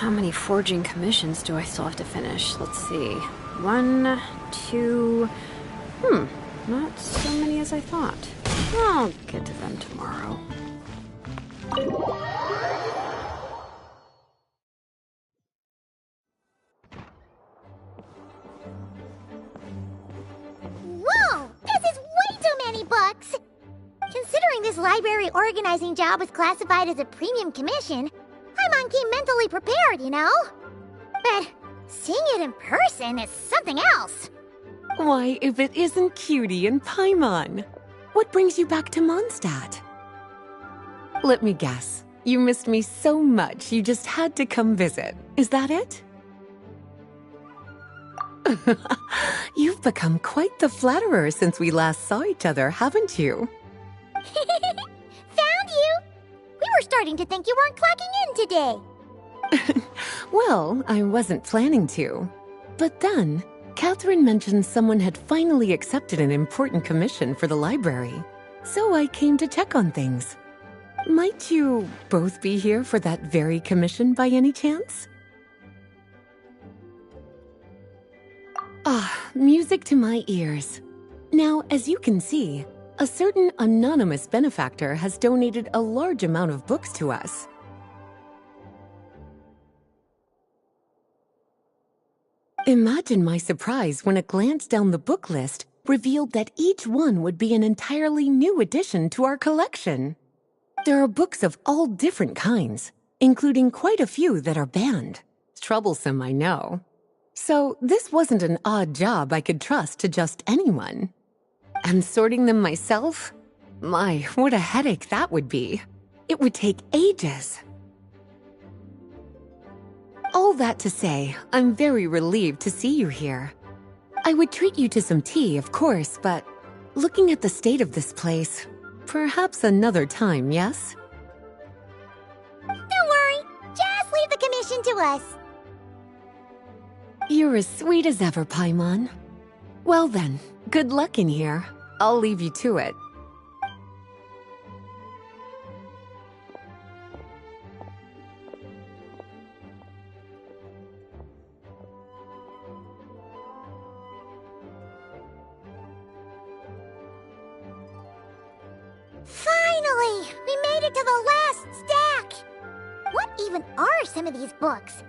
How many forging commissions do I still have to finish? Let's see. 1, 2... not so many as I thought. I'll get to them tomorrow. Whoa! This is way too many books! Considering this library organizing job was classified as a premium commission, Paimon came mentally prepared, you know? But seeing it in person is something else. Why, if it isn't Cutie and Paimon? What brings you back to Mondstadt? Let me guess. You missed me so much you just had to come visit. Is that it? You've become quite the flatterer since we last saw each other, haven't you? Found you! We were starting to think you weren't clocking in today. Well, I wasn't planning to. But then, Catherine mentioned someone had finally accepted an important commission for the library. So I came to check on things. Might you both be here for that very commission by any chance? Ah, music to my ears. Now, as you can see, a certain anonymous benefactor has donated a large amount of books to us. Imagine my surprise when a glance down the book list revealed that each one would be an entirely new addition to our collection. There are books of all different kinds, including quite a few that are banned. Troublesome, I know. So this wasn't an odd job I could trust to just anyone. And sorting them myself? My, what a headache that would be. It would take ages. All that to say, I'm very relieved to see you here. I would treat you to some tea, of course, but looking at the state of this place, perhaps another time, yes? Don't worry, just leave the commission to us. You're as sweet as ever, Paimon. Well then, good luck in here. I'll leave you to it. Finally! We made it to the last stack! What even are some of these books?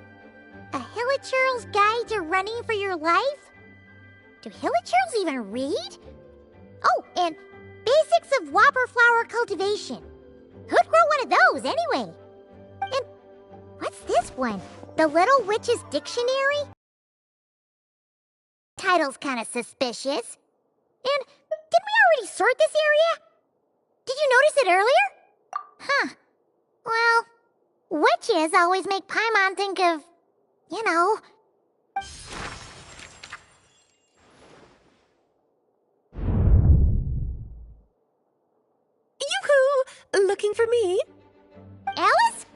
A Hilichurl's Guide to Running for Your Life? Do Hilichurls even read? Oh, and Basics of Whopper Flower Cultivation. Who'd grow one of those, anyway? And what's this one? The Little Witch's Dictionary? Title's kinda suspicious. And didn't we already sort this area? Did you notice it earlier? Huh. Well, witches always make Paimon think of, you know... Yoo-hoo! Looking for me? Alice?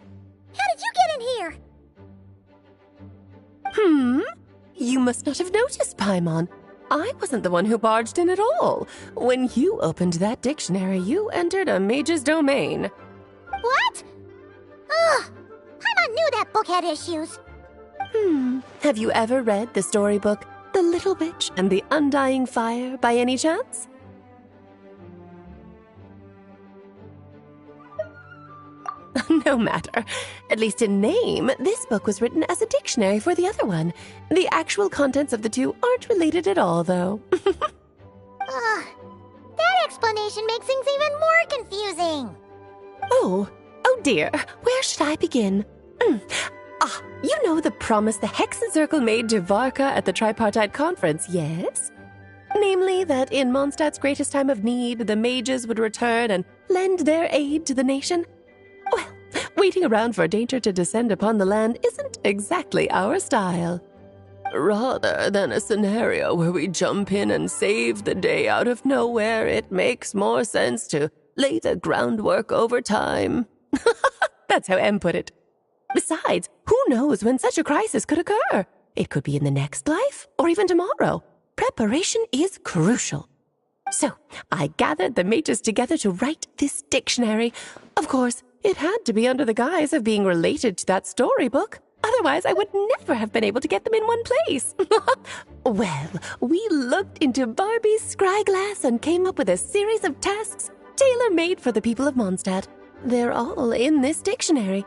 How did you get in here? You must not have noticed, Paimon. I wasn't the one who barged in at all. When you opened that dictionary, you entered a mage's domain. What? Ugh! Paimon knew that book had issues. Have you ever read the storybook, The Little Witch and the Undying Fire, by any chance? No matter. At least in name, this book was written as a dictionary for the other one. The actual contents of the two aren't related at all, though. Ugh. That explanation makes things even more confusing. Oh dear. Where should I begin? You know the promise the Hexen Circle made to Varka at the Tripartite Conference, yes? Namely, that in Mondstadt's greatest time of need, the mages would return and lend their aid to the nation? Well, waiting around for danger to descend upon the land isn't exactly our style. Rather than a scenario where we jump in and save the day out of nowhere, it makes more sense to lay the groundwork over time. That's how Em put it. Besides, who knows when such a crisis could occur? It could be in the next life, or even tomorrow. Preparation is crucial. So, I gathered the mages together to write this dictionary. Of course, it had to be under the guise of being related to that storybook. Otherwise, I would never have been able to get them in one place. Well, we looked into Barbie's scryglass and came up with a series of tasks tailor-made for the people of Mondstadt. They're all in this dictionary.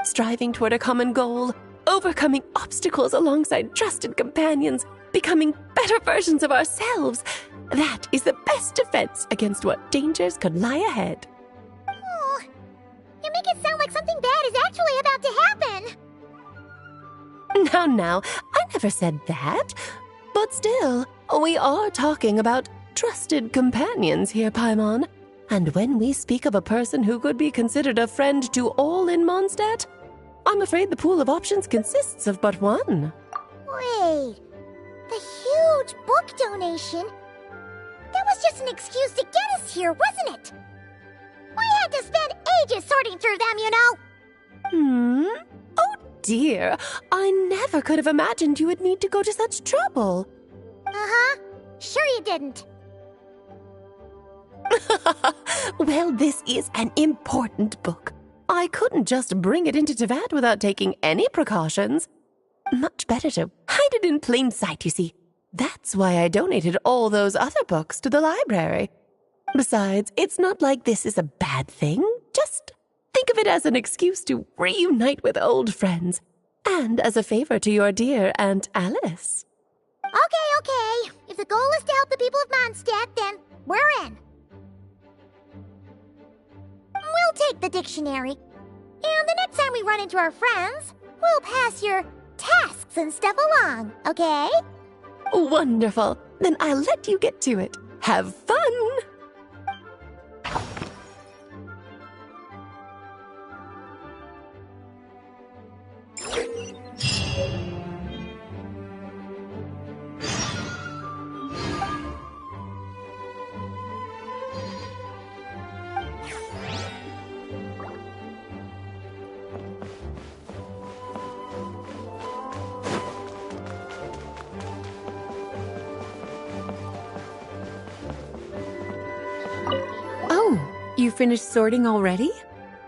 Striving toward a common goal, overcoming obstacles alongside trusted companions, becoming better versions of ourselves. That is the best defense against what dangers could lie ahead. Oh, you make it sound like something bad is actually about to happen. Now, I never said that. But still, we are talking about trusted companions here, Paimon. And when we speak of a person who could be considered a friend to all in Mondstadt, I'm afraid the pool of options consists of but one. Wait, the huge book donation? That was just an excuse to get us here, wasn't it? We had to spend ages sorting through them, you know. Oh dear, I never could have imagined you would need to go to such trouble. Uh-huh. Sure you didn't. Well, this is an important book. I couldn't just bring it into Teyvat without taking any precautions. Much better to hide it in plain sight, you see. That's why I donated all those other books to the library. Besides, it's not like this is a bad thing. Just think of it as an excuse to reunite with old friends. And as a favor to your dear Aunt Alice. Okay. If the goal is to help the people of Mondstadt, then we're in. We'll take the dictionary. And the next time we run into our friends, we'll pass your tasks and stuff along, okay? Wonderful. Then I'll let you get to it. Have fun! You finished sorting already?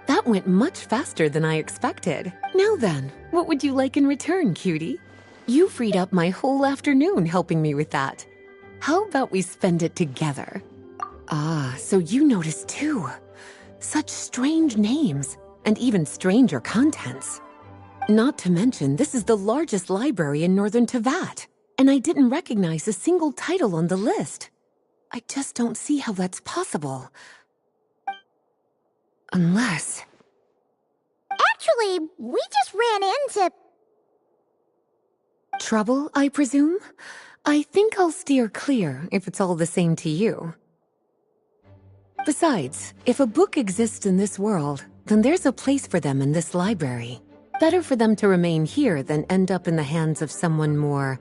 That went much faster than I expected. Now then, what would you like in return, cutie? You freed up my whole afternoon helping me with that. How about we spend it together? Ah, so you noticed too. Such strange names, and even stranger contents. Not to mention, this is the largest library in Northern Teyvat, and I didn't recognize a single title on the list. I just don't see how that's possible. Unless... Actually, we just ran into... Trouble, I presume? I think I'll steer clear if it's all the same to you. Besides, if a book exists in this world, then there's a place for them in this library. Better for them to remain here than end up in the hands of someone more...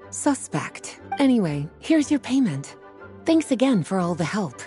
suspect. Anyway, here's your payment. Thanks again for all the help.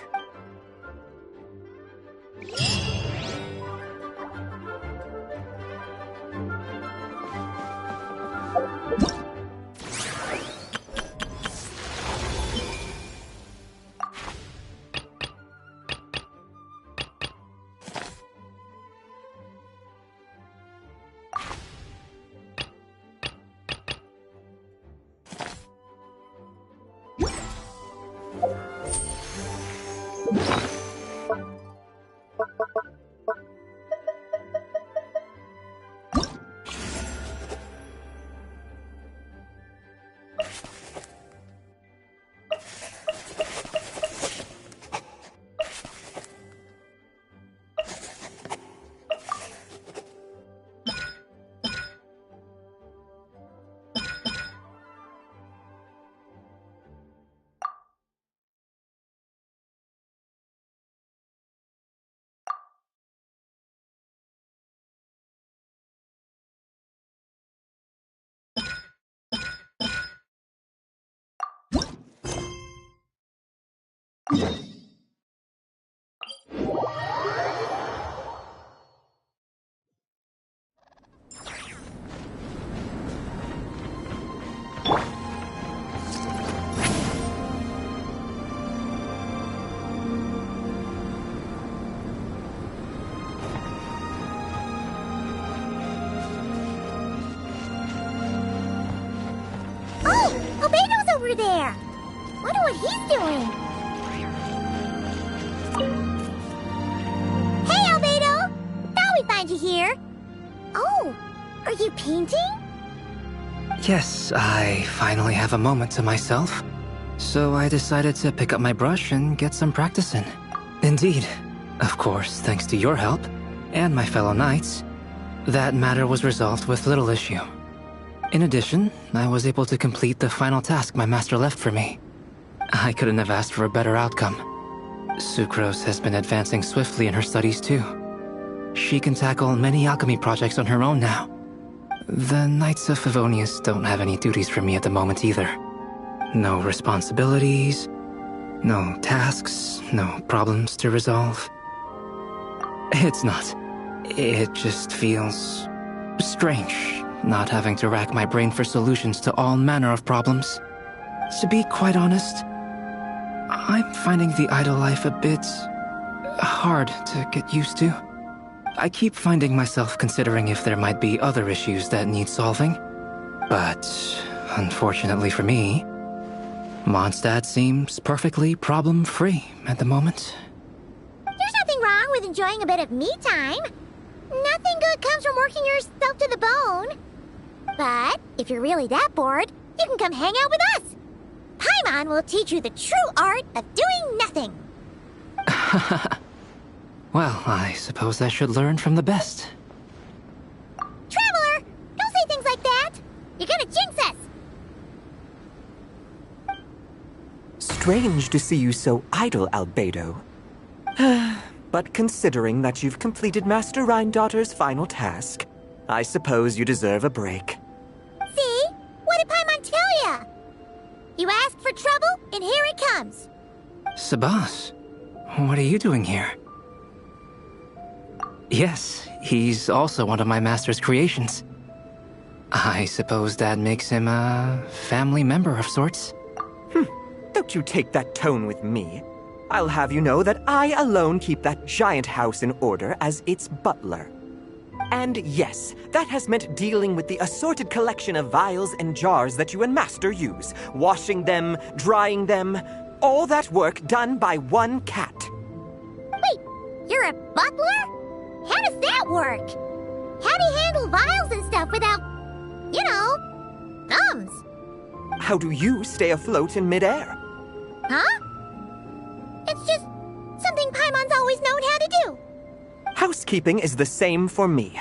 over there. Wonder what he's doing. Hey, Albedo! Thought we'd find you here. Oh, are you painting? Yes, I finally have a moment to myself. So I decided to pick up my brush and get some practice in. Indeed. Of course, thanks to your help, and my fellow knights, that matter was resolved with little issue. In addition, I was able to complete the final task my master left for me. I couldn't have asked for a better outcome. Sucrose has been advancing swiftly in her studies too. She can tackle many alchemy projects on her own now. The Knights of Favonius don't have any duties for me at the moment either. No responsibilities, no tasks, no problems to resolve. It's not. It just feels strange, not having to rack my brain for solutions to all manner of problems. To be quite honest, I'm finding the idle life a bit hard to get used to. I keep finding myself considering if there might be other issues that need solving. But, unfortunately for me, Mondstadt seems perfectly problem-free at the moment. There's nothing wrong with enjoying a bit of me time. Nothing good comes from working yourself to the bone. But if you're really that bored, you can come hang out with us. Paimon will teach you the true art of doing nothing. Well, I suppose I should learn from the best. Traveler, don't say things like that. You're gonna jinx us. Strange to see you so idle, Albedo. But considering that you've completed Master Rhindaughter's final task, I suppose you deserve a break. See? What did Paimon tell ya? You asked for trouble, and here it comes. Sabas, what are you doing here? Yes, he's also one of my master's creations. I suppose that makes him a family member of sorts. Don't you take that tone with me. I'll have you know that I alone keep that giant house in order as its butler. And yes, that has meant dealing with the assorted collection of vials and jars that you and Master use, washing them, drying them, all that work done by one cat. Wait, you're a butler? How does that work? How do you handle vials and stuff without, thumbs? How do you stay afloat in midair? Huh? It's just something Paimon's always known how to do. Housekeeping is the same for me.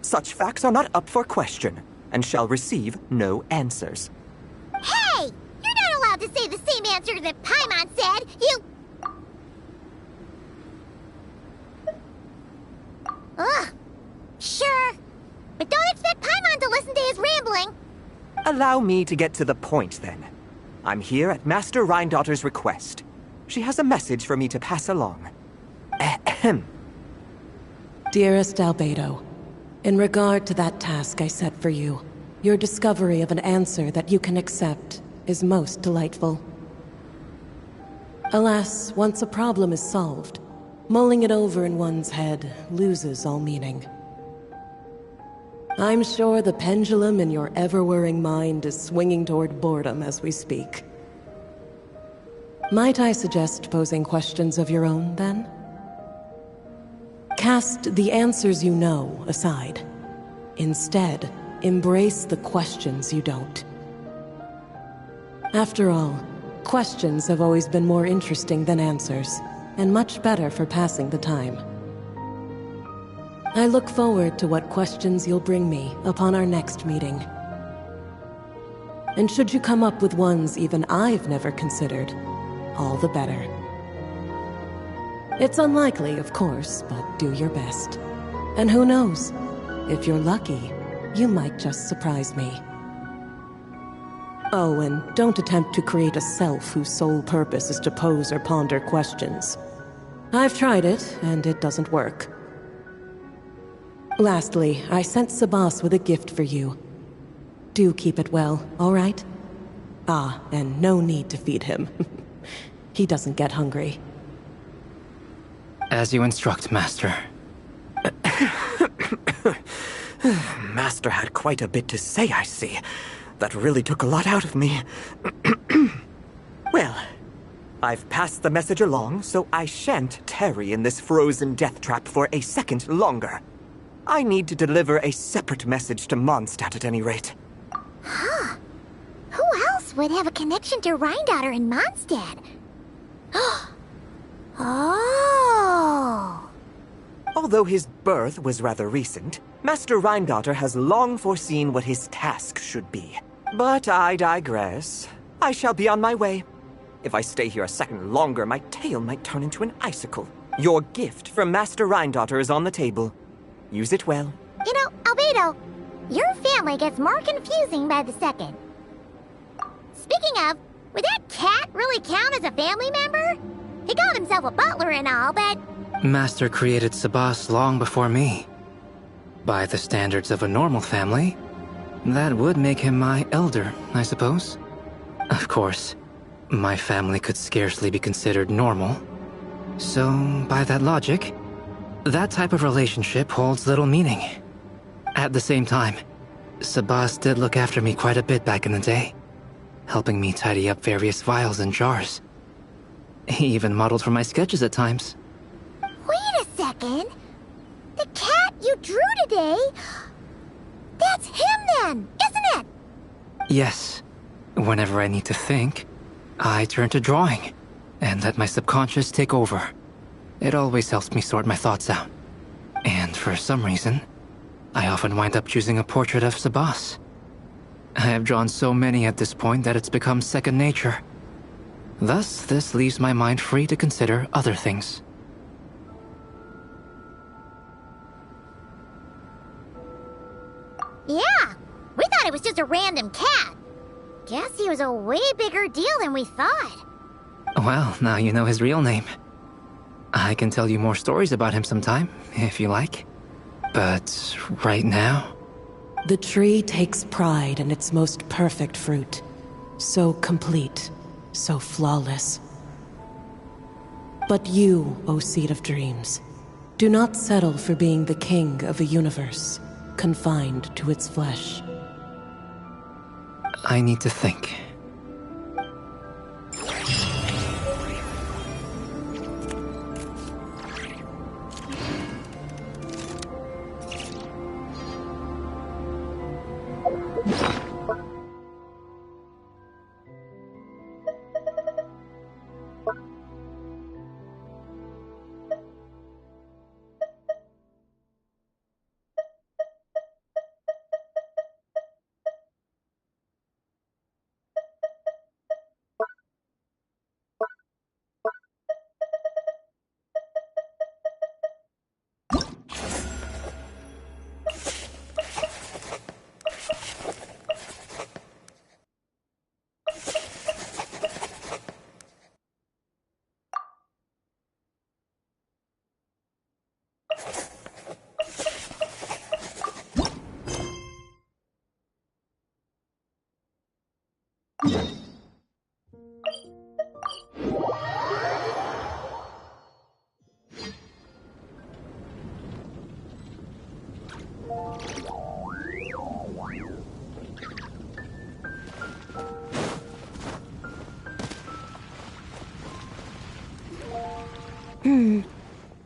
Such facts are not up for question, and shall receive no answers. Hey! You're not allowed to say the same answer that Paimon said! Ugh. Sure. But don't expect Paimon to listen to his rambling. Allow me to get to the point, then. I'm here at Master Rhindaughter's request. She has a message for me to pass along. Ahem. Dearest Albedo, in regard to that task I set for you, your discovery of an answer that you can accept is most delightful. Alas, once a problem is solved, mulling it over in one's head loses all meaning. I'm sure the pendulum in your ever-whirring mind is swinging toward boredom as we speak. Might I suggest posing questions of your own, then? Cast the answers you know aside. Instead, embrace the questions you don't. After all, questions have always been more interesting than answers, and much better for passing the time. I look forward to what questions you'll bring me upon our next meeting. And should you come up with ones even I've never considered, all the better. It's unlikely, of course, but do your best. And who knows? If you're lucky, you might just surprise me. Oh, and don't attempt to create a self whose sole purpose is to pose or ponder questions. I've tried it, and it doesn't work. Lastly, I sent Sabas with a gift for you. Do keep it well, all right? Ah, and no need to feed him. He doesn't get hungry. As you instruct, Master. Master had quite a bit to say, I see. That really took a lot out of me. I've passed the message along, so I shan't tarry in this frozen death trap for a second longer. I need to deliver a separate message to Mondstadt at any rate. Huh. Who else would have a connection to Rhindaughter and Mondstadt? Oh! Although his birth was rather recent, Master Rhindaughter has long foreseen what his task should be. But I digress. I shall be on my way. If I stay here a second longer, my tail might turn into an icicle. Your gift from Master Rhindaughter is on the table. Use it well. You know, Albedo, your family gets more confusing by the second. Speaking of, would that cat really count as a family member? He called himself a butler and all, but... Master created Sabas long before me. By the standards of a normal family, that would make him my elder, I suppose. Of course, my family could scarcely be considered normal. So, by that logic, that type of relationship holds little meaning. At the same time, Sabas did look after me quite a bit back in the day, helping me tidy up various vials and jars. He even modeled for my sketches at times. Wait a second. The cat you drew today... That's him then, isn't it? Yes. Whenever I need to think, I turn to drawing, and let my subconscious take over. It always helps me sort my thoughts out. And for some reason, I often wind up choosing a portrait of Sabas. I have drawn so many at this point that it's become second nature. Thus, this leaves my mind free to consider other things. Yeah, we thought it was just a random cat. Guess he was a way bigger deal than we thought. Well, now you know his real name. I can tell you more stories about him sometime, if you like. But right now... The tree takes pride in its most perfect fruit. So complete, so flawless. But you, O Seed of Dreams, do not settle for being the king of a universe, confined to its flesh. I need to think.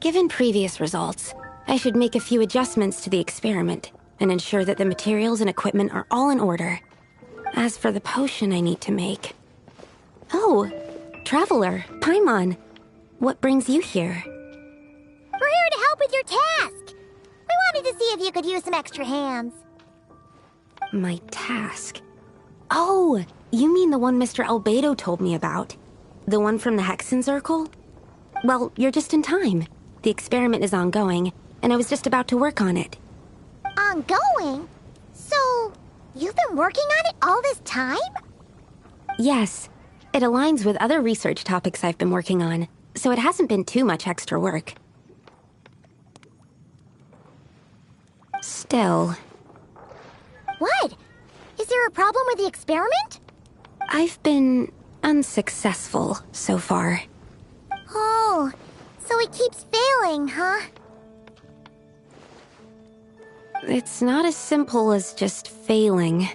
Given previous results, I should make a few adjustments to the experiment and ensure that the materials and equipment are all in order. As for the potion I need to make... Oh, Traveler, Paimon, what brings you here? We're here to help with your task. We wanted to see if you could use some extra hands. My task? Oh, you mean the one Mr. Albedo told me about? The one from the Hexen Circle? Well, you're just in time. The experiment is ongoing, and I was just about to work on it. Ongoing? So, you've been working on it all this time? Yes. It aligns with other research topics I've been working on, so it hasn't been too much extra work. Still... What? Is there a problem with the experiment? I've been unsuccessful so far. Oh, so it keeps failing, huh? It's not as simple as just failing.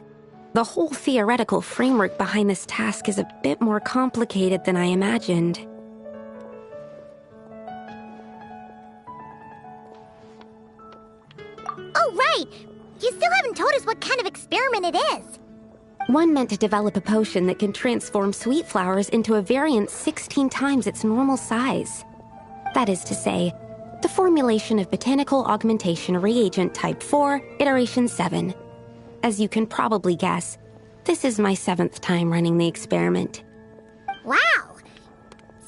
The whole theoretical framework behind this task is a bit more complicated than I imagined. Oh, right! You still haven't told us what kind of experiment it is. One meant to develop a potion that can transform sweet flowers into a variant 16 times its normal size. That is to say, the formulation of Botanical Augmentation Reagent Type 4, Iteration 7. As you can probably guess, this is my 7th time running the experiment. Wow!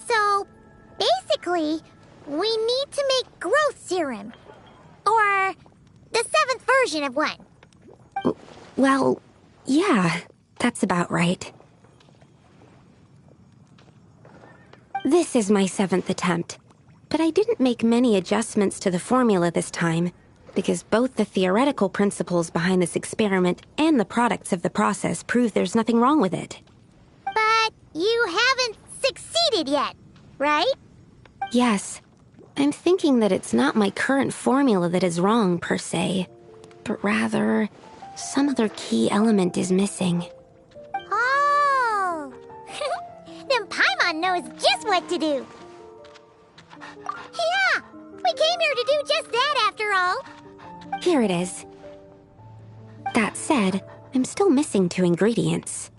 So, basically, we need to make growth serum. Or the 7th version of one. Well, yeah, that's about right. This is my 7th attempt, but I didn't make many adjustments to the formula this time, because both the theoretical principles behind this experiment and the products of the process prove there's nothing wrong with it. But you haven't succeeded yet, right? Yes, I'm thinking that it's not my current formula that is wrong, per se, but rather, some other key element is missing. Oh! Then Paimon knows just what to do. Yeah! We came here to do just that, after all. Here it is. That said, I'm still missing 2 ingredients.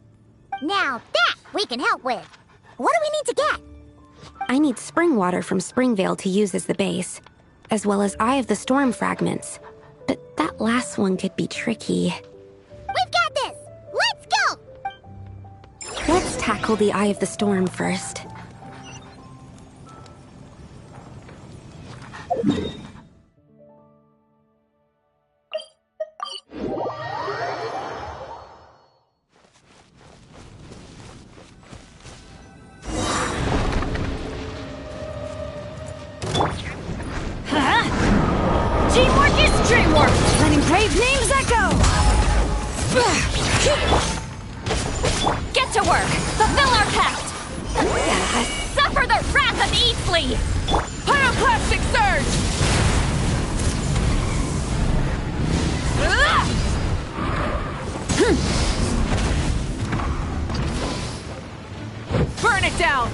Now that we can help with. What do we need to get? I need spring water from Springvale to use as the base, as well as Eye of the Storm fragments. But that last one could be tricky. We've got this! Let's go! Let's tackle the Eye of the Storm first. Teamwork is dreamwork! Letting brave names echo! Get to work! Fulfill our pact! Suffer the wrath of Eastleigh! Pyroclastic surge! Burn it down!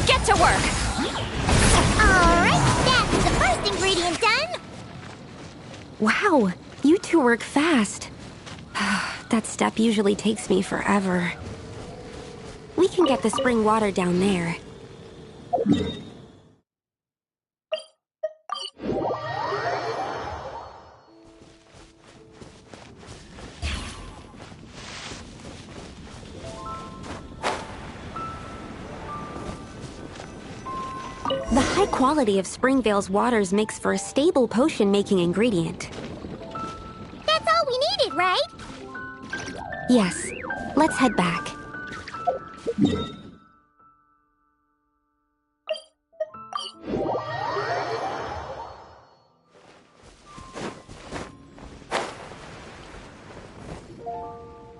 Get to work! Alright, that's the first ingredient done! Wow, you 2 work fast. That step usually takes me forever. We can get the spring water down there. The high quality of Springvale's waters makes for a stable potion-making ingredient. That's all we needed, right? Yes, let's head back.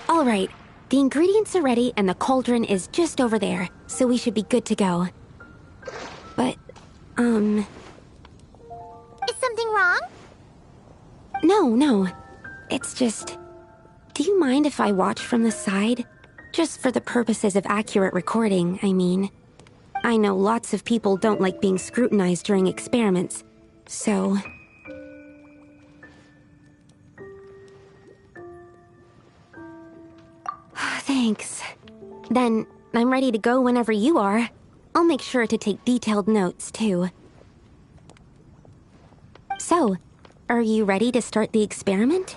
All right, the ingredients are ready and the cauldron is just over there, so we should be good to go. But, Is something wrong? No. It's just... Do you mind if I watch from the side? Just for the purposes of accurate recording, I mean. I know lots of people don't like being scrutinized during experiments, so... Thanks. Then, I'm ready to go whenever you are. I'll make sure to take detailed notes, too. So, are you ready to start the experiment?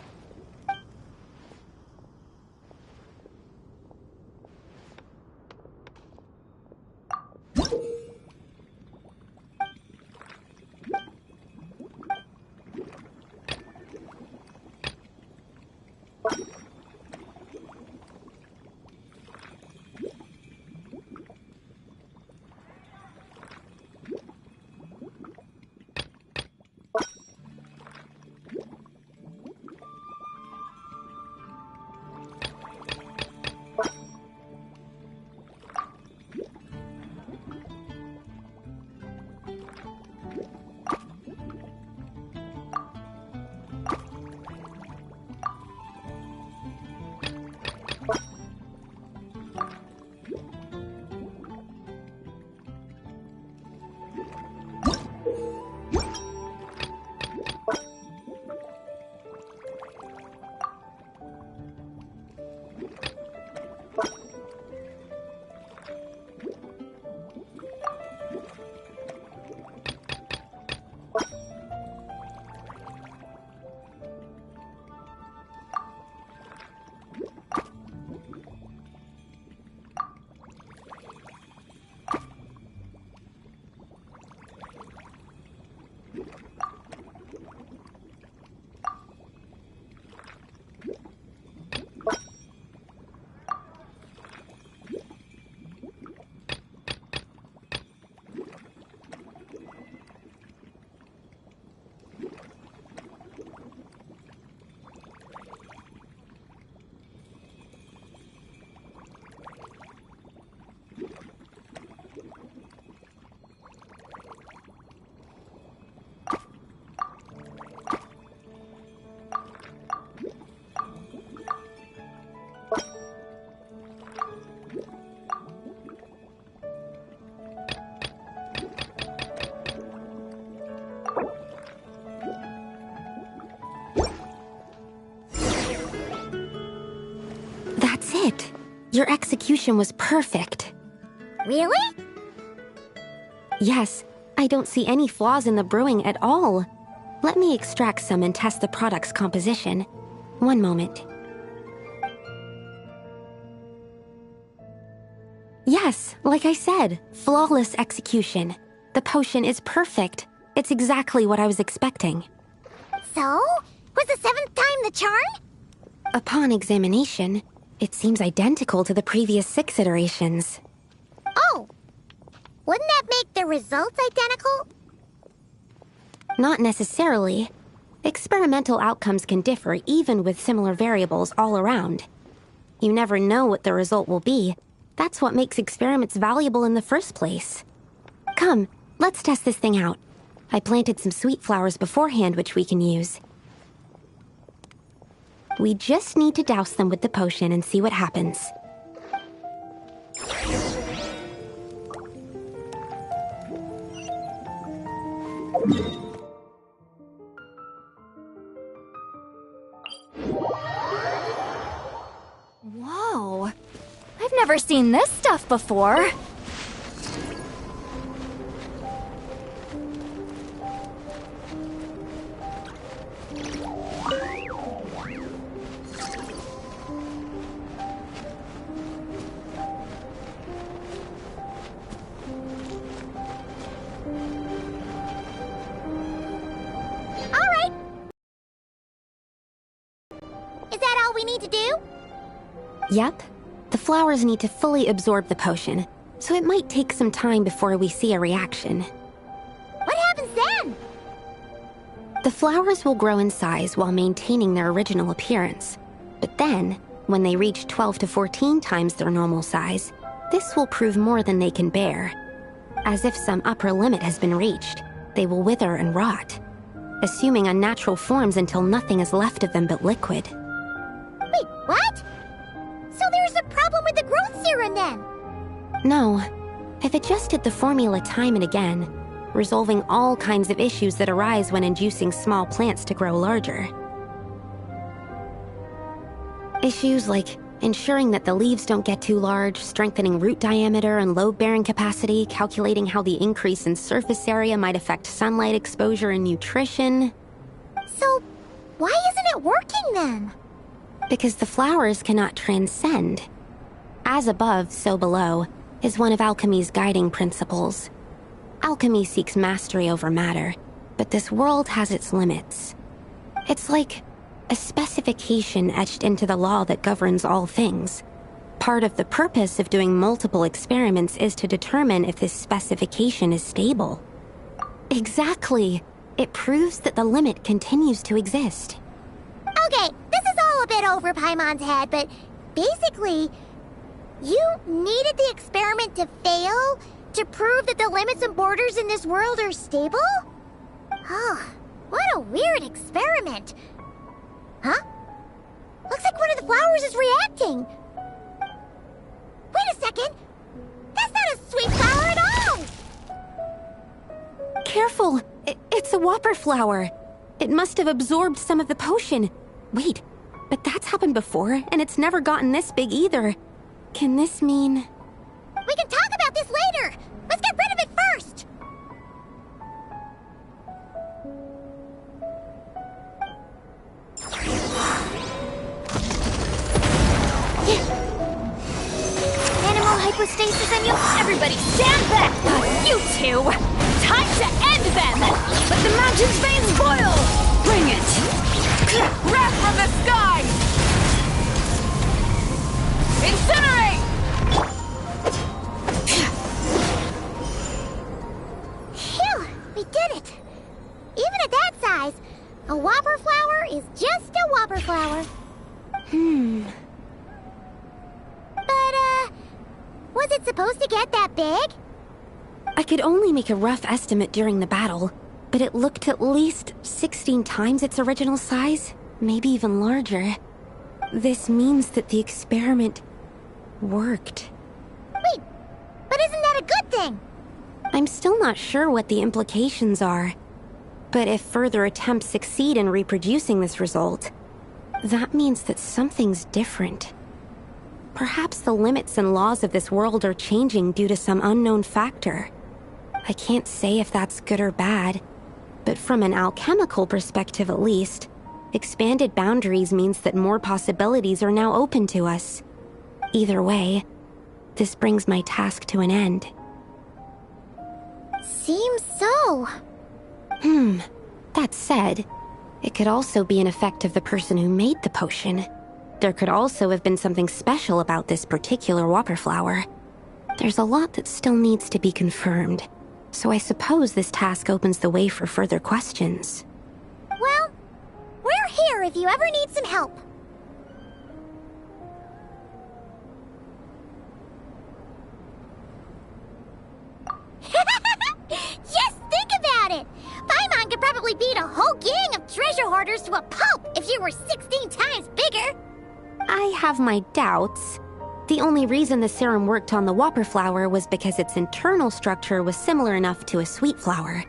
That's it. Your execution was perfect. Really? Yes, I don't see any flaws in the brewing at all. Let me extract some and test the product's composition. One moment. Yes, like I said, flawless execution. The potion is perfect. It's exactly what I was expecting. So? Was the 7th time the charm? Upon examination, it seems identical to the previous 6 iterations. Oh! Wouldn't that make the results identical? Not necessarily. Experimental outcomes can differ even with similar variables all around. You never know what the result will be. That's what makes experiments valuable in the first place. Come, let's test this thing out. I planted some sweet flowers beforehand which we can use. We just need to douse them with the potion and see what happens. Whoa. I've never seen this stuff before. Is that all we need to do? Yep. The flowers need to fully absorb the potion, so it might take some time before we see a reaction. What happens then? The flowers will grow in size while maintaining their original appearance. But then, when they reach 12 to 14 times their normal size, this will prove more than they can bear. As if some upper limit has been reached, they will wither and rot, assuming unnatural forms until nothing is left of them but liquid. Wait, what? So there's a problem with the growth serum then? No. I've adjusted the formula time and again, resolving all kinds of issues that arise when inducing small plants to grow larger. Issues like ensuring that the leaves don't get too large, strengthening root diameter and load-bearing capacity, calculating how the increase in surface area might affect sunlight exposure and nutrition. So, why isn't it working then? Because the flowers cannot transcend. As above, so below, is one of alchemy's guiding principles. Alchemy seeks mastery over matter, but this world has its limits. It's like a specification etched into the law that governs all things. Part of the purpose of doing multiple experiments is to determine if this specification is stable. Exactly. It proves that the limit continues to exist. Okay, this is all a bit over Paimon's head, but basically, you needed the experiment to fail to prove that the limits and borders in this world are stable? Oh, what a weird experiment. Huh? Looks like one of the flowers is reacting. Wait a second. That's not a sweet flower at all. Careful! It's a whopper flower. It must have absorbed some of the potion. Wait, but that's happened before, and it's never gotten this big either. Can this mean... We can talk about this later. Let's get rid of it first. Animal hypostasis and you... Everybody stand back! You two! Time to end them! Let the magic's veins boil! Bring it! Wrath from the sky! Incinerate! Phew, we did it. Even at that size, a whopper flower is just a whopper flower. But, was it supposed to get that big? I could only make a rough estimate during the battle, but it looked at least 16 times its original size, maybe even larger. This means that the experiment worked. Wait, but isn't that a good thing? I'm still not sure what the implications are, but if further attempts succeed in reproducing this result, that means that something's different. Perhaps the limits and laws of this world are changing due to some unknown factor. I can't say if that's good or bad, but from an alchemical perspective at least, expanded boundaries means that more possibilities are now open to us. Either way, this brings my task to an end. Seems so. That said, it could also be an effect of the person who made the potion. There could also have been something special about this particular whopper flower. There's a lot that still needs to be confirmed, so I suppose this task opens the way for further questions. Well, we're here if you ever need some help. Just think about it! Paimon could probably beat a whole gang of treasure hoarders to a pulp if you were 16 times bigger! I have my doubts. The only reason the serum worked on the whopper flower was because its internal structure was similar enough to a sweet flower.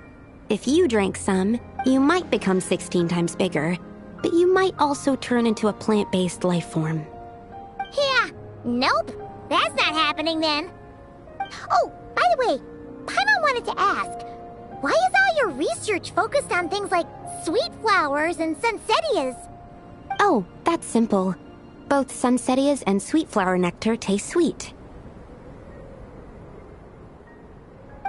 If you drank some, you might become 16 times bigger, but you might also turn into a plant-based life form. Yeah, nope. That's not happening then. Oh, by the way, Paimon wanted to ask, why is all your research focused on things like sweet flowers and sunsettias? Oh, that's simple. Both sunsettias and sweet flower nectar taste sweet.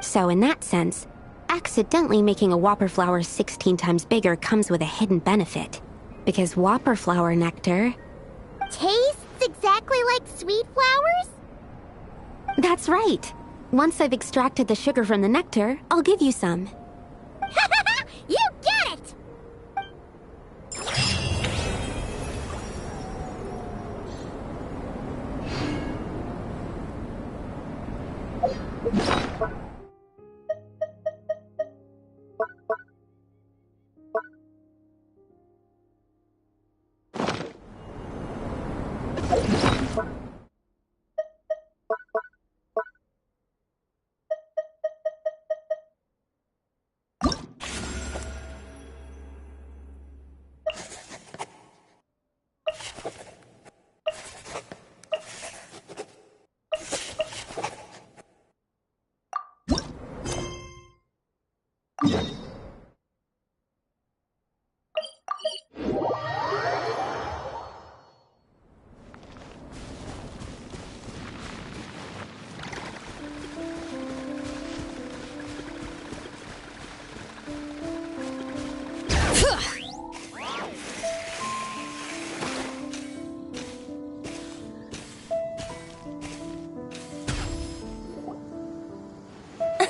So in that sense, accidentally making a whopper flower 16 times bigger comes with a hidden benefit. Because whopper flower nectar... Tastes exactly like sweet flowers? That's right. Once I've extracted the sugar from the nectar, I'll give you some. You get it!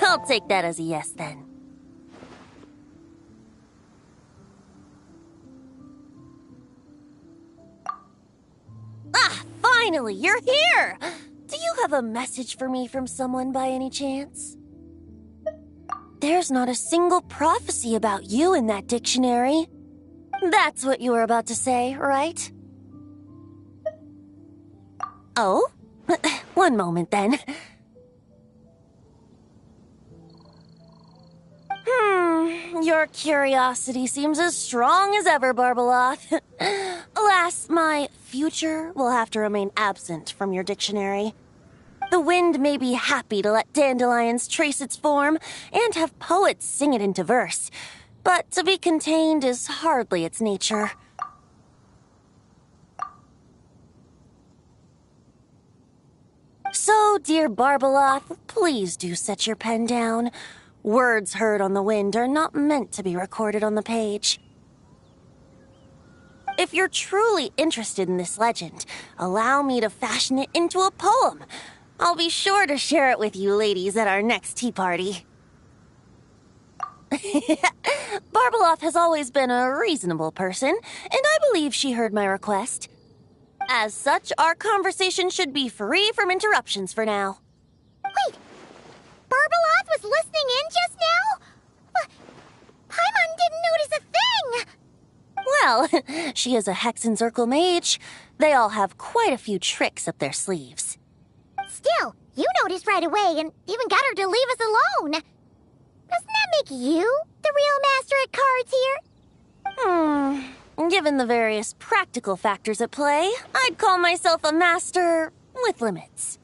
I'll take that as a yes, then. Ah, finally, you're here! Do you have a message for me from someone by any chance? There's not a single prophecy about you in that dictionary. That's what you were about to say, right? Oh? One moment, then. Your curiosity seems as strong as ever, Barbeloth. Alas, my future will have to remain absent from your dictionary. The wind may be happy to let dandelions trace its form and have poets sing it into verse, but to be contained is hardly its nature. So, dear Barbeloth, please do set your pen down. Words heard on the wind are not meant to be recorded on the page. If you're truly interested in this legend, allow me to fashion it into a poem. I'll be sure to share it with you ladies at our next tea party. Barbeloth has always been a reasonable person, and I believe she heard my request. As such, our conversation should be free from interruptions for now. Wait! Barbeloth was listening in just now? Paimon didn't notice a thing! Well, she is a Hexenzirkel mage. They all have quite a few tricks up their sleeves. Still, you noticed right away and even got her to leave us alone. Doesn't that make you the real master at cards here? Given the various practical factors at play, I'd call myself a master with limits.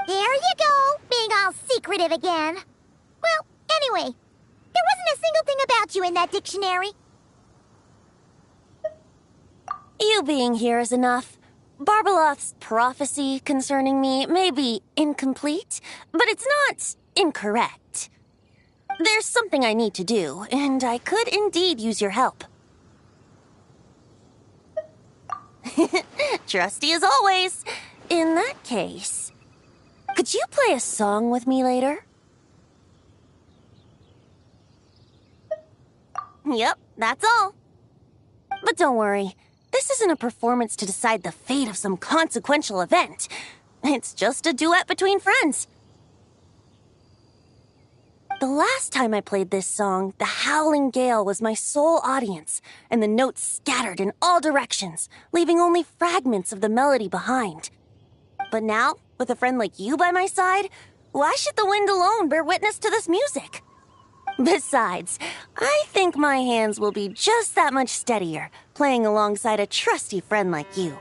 There you go, being all secretive again. Well, anyway, there wasn't a single thing about you in that dictionary. You being here is enough. Barbeloth's prophecy concerning me may be incomplete, but it's not incorrect. There's something I need to do, and I could indeed use your help. Trusty as always. In that case, could you play a song with me later? Yep, that's all. But don't worry, this isn't a performance to decide the fate of some consequential event. It's just a duet between friends. The last time I played this song, the howling gale was my sole audience, and the notes scattered in all directions, leaving only fragments of the melody behind. But now, with a friend like you by my side, why should the wind alone bear witness to this music? Besides, I think my hands will be just that much steadier, playing alongside a trusty friend like you.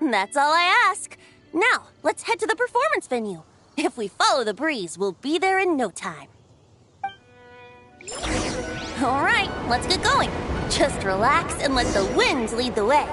That's all I ask. Now, let's head to the performance venue. If we follow the breeze, we'll be there in no time. All right, let's get going. Just relax and let the wind lead the way.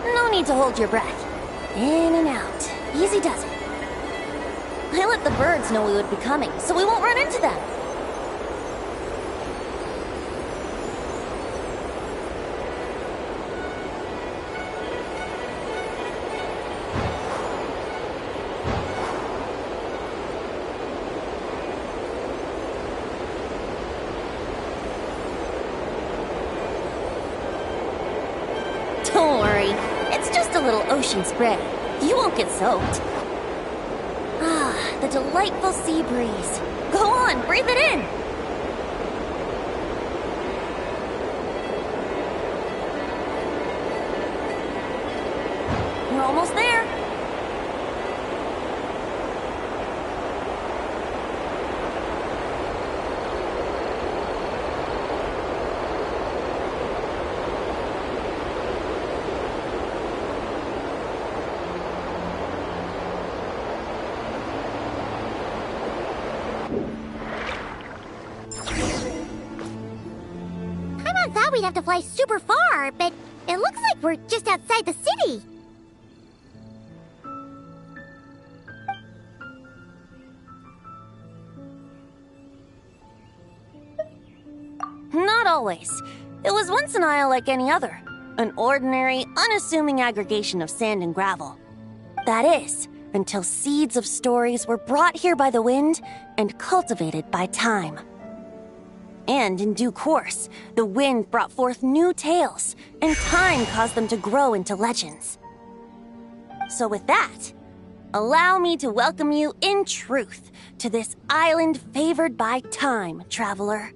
No need to hold your breath. In and out. Easy does it. I let the birds know we would be coming, so we won't run into them. Don't worry, it's just a little ocean spray. You won't get soaked. Ah, the delightful sea breeze. Go on, breathe it in. We're almost there. I thought we'd have to fly super far, but it looks like we're just outside the city. Not always. It was once an isle like any other. An ordinary, unassuming aggregation of sand and gravel. That is, until seeds of stories were brought here by the wind and cultivated by time. And in due course, the wind brought forth new tales, and time caused them to grow into legends. So with that, allow me to welcome you in truth to this island favored by time, traveler.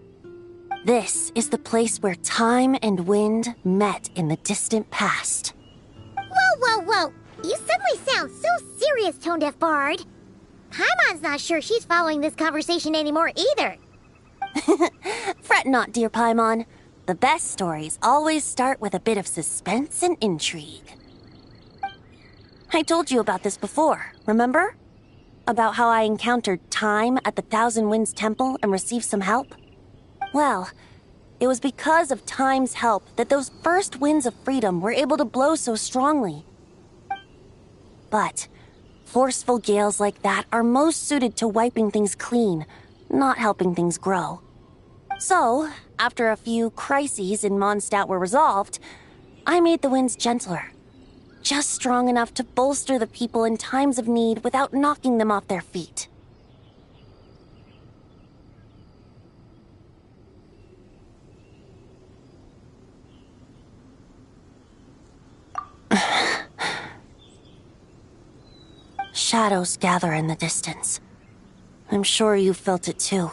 This is the place where time and wind met in the distant past. Whoa, whoa, whoa! You suddenly sound so serious, Tone-Deaf Bard. Paimon's not sure she's following this conversation anymore either. Fret not, dear Paimon. The best stories always start with a bit of suspense and intrigue. I told you about this before, remember? About how I encountered Time at the Thousand Winds Temple and received some help? Well, it was because of Time's help that those first winds of freedom were able to blow so strongly. But forceful gales like that are most suited to wiping things clean, not helping things grow. So, after a few crises in Mondstadt were resolved, I made the winds gentler. Just strong enough to bolster the people in times of need without knocking them off their feet. Shadows gather in the distance. I'm sure you felt it too.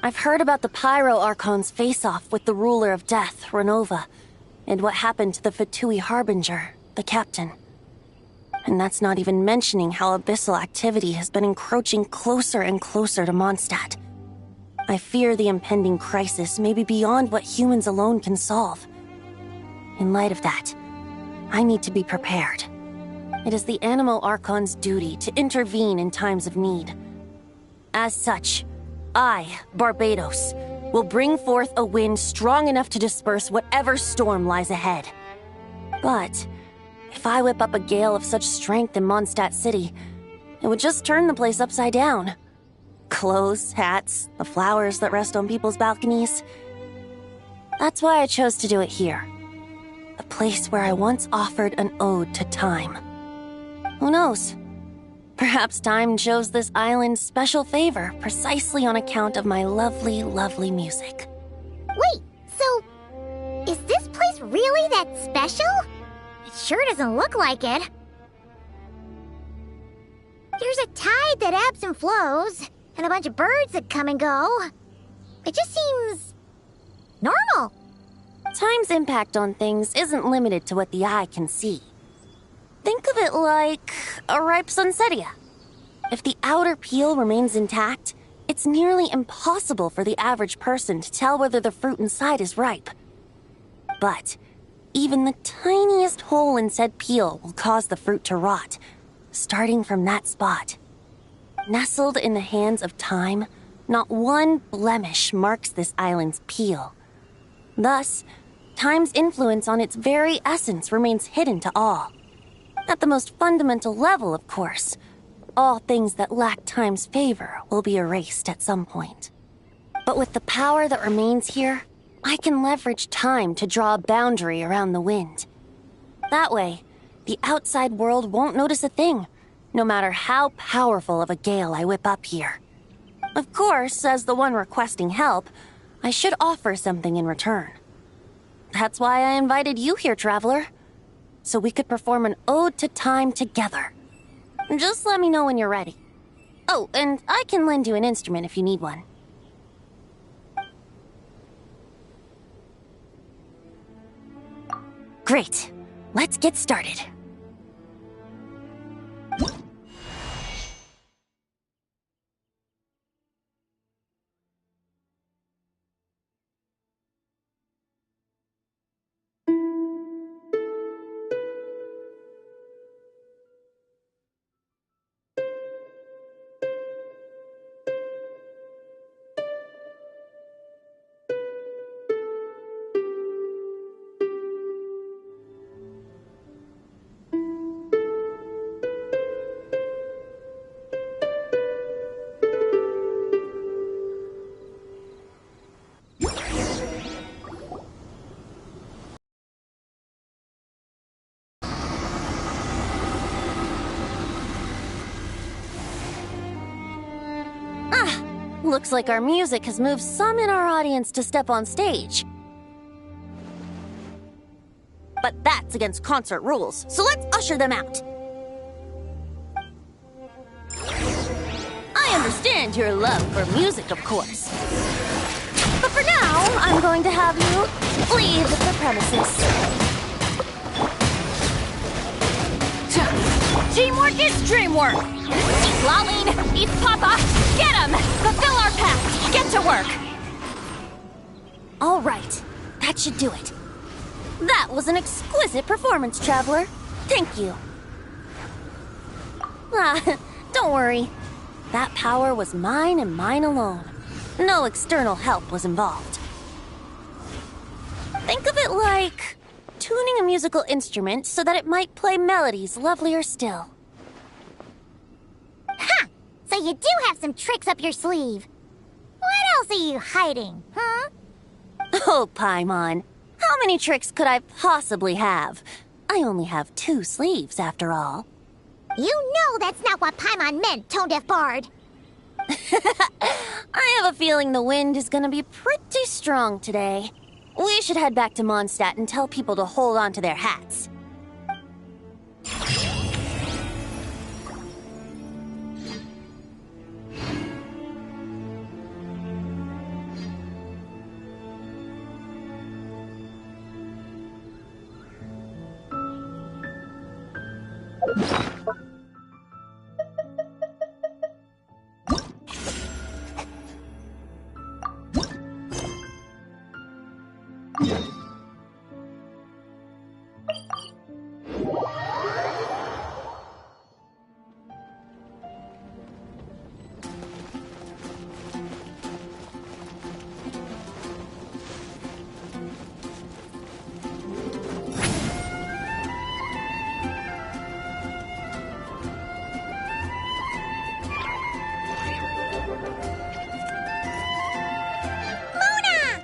I've heard about the Pyro Archon's face-off with the ruler of death, Renova, and what happened to the Fatui Harbinger, the captain. And that's not even mentioning how abyssal activity has been encroaching closer and closer to Mondstadt. I fear the impending crisis may be beyond what humans alone can solve. In light of that, I need to be prepared. It is the Animal Archon's duty to intervene in times of need. As such, I, Barbados, will bring forth a wind strong enough to disperse whatever storm lies ahead. But if I whip up a gale of such strength in Mondstadt City, it would just turn the place upside down. Clothes, hats, the flowers that rest on people's balconies. That's why I chose to do it here. A place where I once offered an ode to time. Who knows? Perhaps time shows this island special favor precisely on account of my lovely, lovely music. Wait, so is this place really that special? It sure doesn't look like it. There's a tide that ebbs and flows, and a bunch of birds that come and go. It just seems normal. Time's impact on things isn't limited to what the eye can see. Think of it like a ripe sunsetia. If the outer peel remains intact, it's nearly impossible for the average person to tell whether the fruit inside is ripe. But even the tiniest hole in said peel will cause the fruit to rot, starting from that spot. Nestled in the hands of time, not one blemish marks this island's peel. Thus, time's influence on its very essence remains hidden to all. At the most fundamental level, of course, all things that lack time's favor will be erased at some point. But with the power that remains here, I can leverage time to draw a boundary around the wind. That way, the outside world won't notice a thing, no matter how powerful of a gale I whip up here. Of course, as the one requesting help, I should offer something in return. That's why I invited you here, traveler. So we could perform an ode to time together. Just let me know when you're ready. Oh, and I can lend you an instrument if you need one. Great. Let's get started. Looks like our music has moved some in our audience to step on stage. But that's against concert rules, so let's usher them out. I understand your love for music, of course. But for now, I'm going to have you leave the premises. Teamwork is dreamwork! Eat Laline! Eat Papa! Get him! Fulfill our pact! Get to work! All right, that should do it. That was an exquisite performance, Traveler. Thank you. Don't worry. That power was mine and mine alone. No external help was involved. Think of it like tuning a musical instrument so that it might play melodies lovelier still. Ha! So you do have some tricks up your sleeve. What else are you hiding, huh? Oh, Paimon. How many tricks could I possibly have? I only have 2 sleeves, after all. You know that's not what Paimon meant, tone-deaf bard. I have a feeling the wind is gonna be pretty strong today. We should head back to Mondstadt and tell people to hold on to their hats. Mona!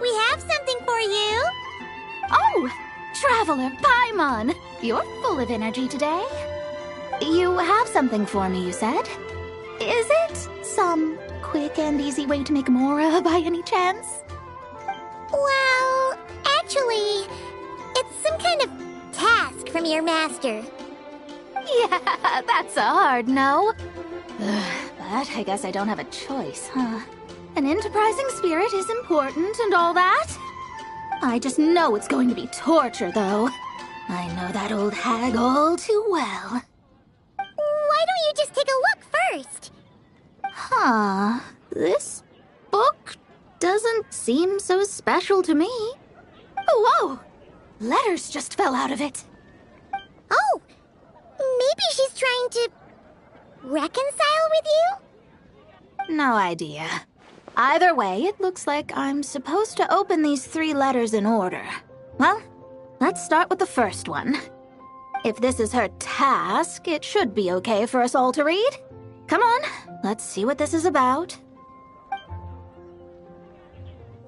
We have something for you. Oh, Traveler Paimon! You're full of energy today. You have something for me, you said? Is it some quick and easy way to make Mora by any chance? Well, actually, it's some kind of task from your master. Yeah, that's a hard no. But I guess I don't have a choice, huh? An enterprising spirit is important and all that. I just know it's going to be torture, though. I know that old hag all too well. Why don't you just take a look first? Huh. This book doesn't seem so special to me. Oh, whoa! Letters just fell out of it. Oh, maybe she's trying to reconcile with you? No idea. Either way, it looks like I'm supposed to open these 3 letters in order. Well, let's start with the first one. If this is her task, it should be okay for us all to read. Come on, let's see what this is about.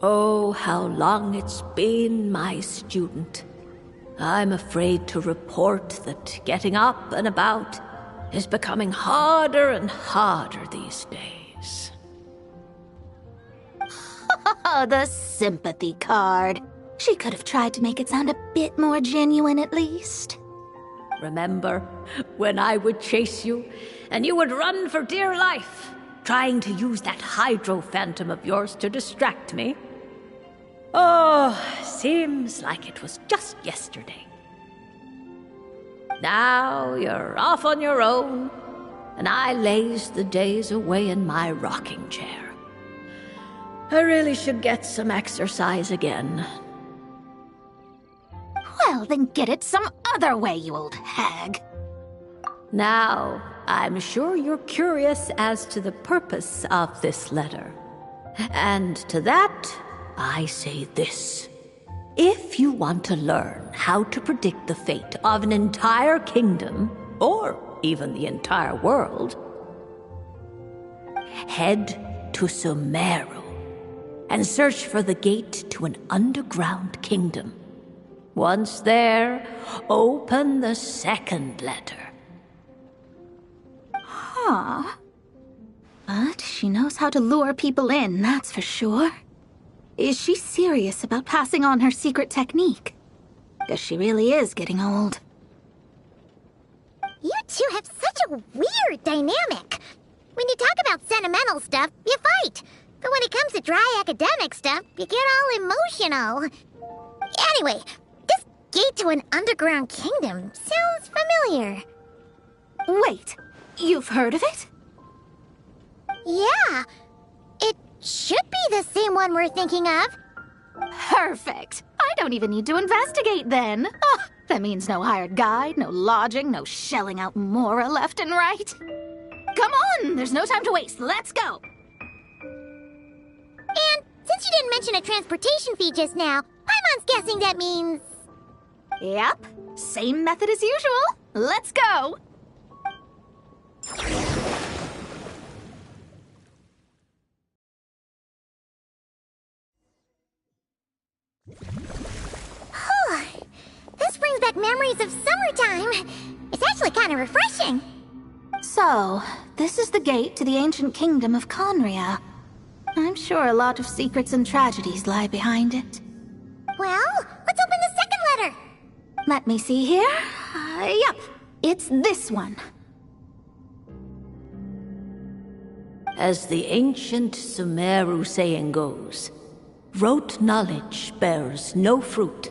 Oh, how long it's been, my student. I'm afraid to report that getting up and about is becoming harder and harder these days. The sympathy card. She could have tried to make it sound a bit more genuine at least. Remember when I would chase you and you would run for dear life, trying to use that hydro phantom of yours to distract me? Oh, seems like it was just yesterday. Now you're off on your own, and I laze the days away in my rocking chair. I really should get some exercise again. Well, then get it some other way, you old hag. Now, I'm sure you're curious as to the purpose of this letter. And to that, I say this. If you want to learn how to predict the fate of an entire kingdom, or even the entire world, head to Sumeru and search for the gate to an underground kingdom. Once there, open the second letter. Huh. But she knows how to lure people in, that's for sure. Is she serious about passing on her secret technique? Guess she really is getting old. You two have such a weird dynamic. When you talk about sentimental stuff, you fight. But when it comes to dry academic stuff, you get all emotional. Anyway, this gate to an underground kingdom sounds familiar. Wait, you've heard of it? Yeah, it should be the same one we're thinking of. Perfect. I don't even need to investigate then. Oh, that means no hired guide, no lodging, no shelling out Mora left and right. Come on, there's no time to waste. Let's go. And since you didn't mention a transportation fee just now, Paimon's guessing that means... Yep, same method as usual. Let's go. This brings back memories of summertime. It's actually kind of refreshing. So, this is the gate to the ancient kingdom of Conria. I'm sure a lot of secrets and tragedies lie behind it. Well, let's open the second letter. Let me see here. Yep, it's this one. As the ancient Sumeru saying goes, rote knowledge bears no fruit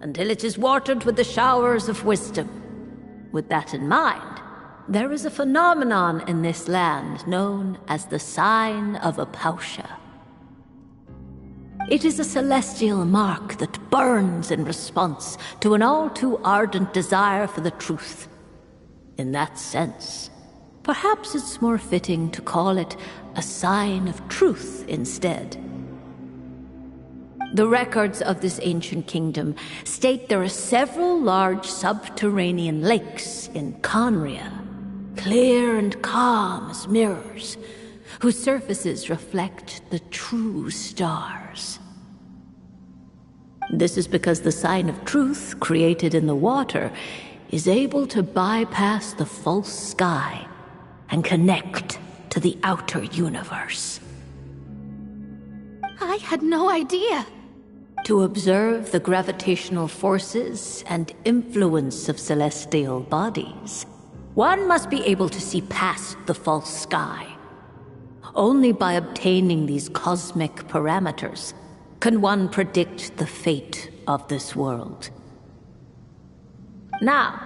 until it is watered with the showers of wisdom. With that in mind, there is a phenomenon in this land known as the Sign of Apausha. It is a celestial mark that burns in response to an all-too-ardent desire for the truth. In that sense, perhaps it's more fitting to call it a sign of truth instead. The records of this ancient kingdom state there are several large subterranean lakes in Conria, clear and calm as mirrors, whose surfaces reflect the true stars. This is because the sign of truth created in the water is able to bypass the false sky and connect to the outer universe. I had no idea. To observe the gravitational forces and influence of celestial bodies, one must be able to see past the false sky. Only by obtaining these cosmic parameters can one predict the fate of this world. Now,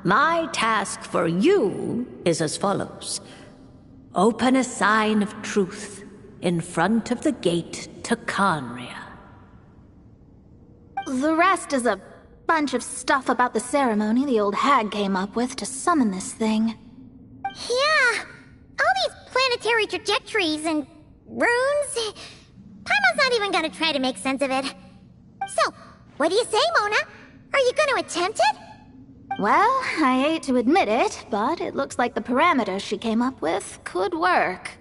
my task for you is as follows. Open a sign of truth in front of the gate to Conria. The rest is a bunch of stuff about the ceremony the old hag came up with to summon this thing. Yeah, all these planetary trajectories and runes. Paimon's not even gonna try to make sense of it. So, what do you say, Mona? Are you gonna attempt it? Well, I hate to admit it, but it looks like the parameters she came up with could work.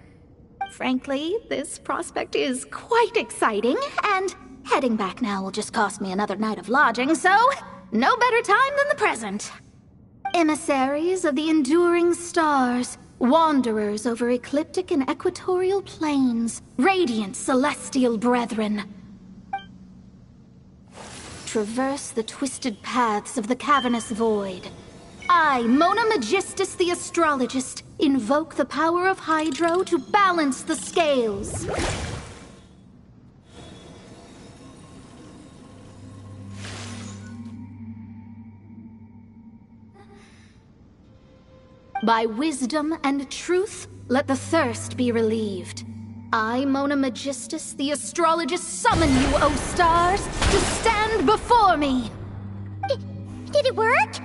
Frankly, this prospect is quite exciting, and heading back now will just cost me another night of lodging, so no better time than the present. Emissaries of the enduring stars, wanderers over ecliptic and equatorial planes, radiant celestial brethren. Traverse the twisted paths of the cavernous void. I, Mona Magistus the Astrologist, invoke the power of Hydro to balance the scales. By wisdom and truth, let the thirst be relieved. I, Mona Magistus, the Astrologist, summon you, O stars, to stand before me! Did it work?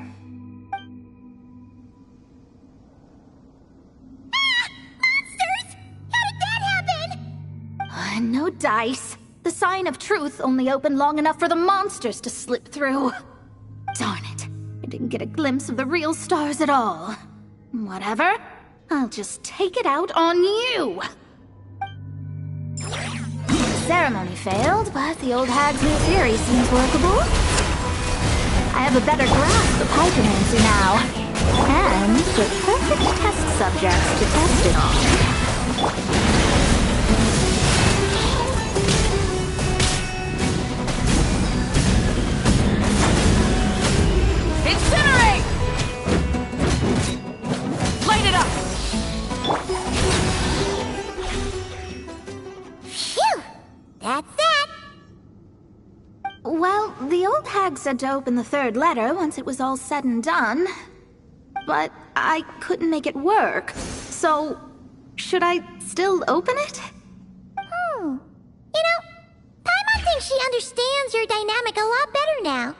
Ah! Monsters! How did that happen? No dice. The sign of truth only opened long enough for the monsters to slip through. Darn it. I didn't get a glimpse of the real stars at all. Whatever. I'll just take it out on you! The ceremony failed, but the old hag's new theory seems workable. I have a better grasp of hydromancy now, and the perfect test subjects to test it on. Incinerate! Light it up! Phew! That's that! Well, the old hag said to open the third letter once it was all said and done. But I couldn't make it work, so should I still open it? You know, Paimon thinks she understands your dynamic a lot better now.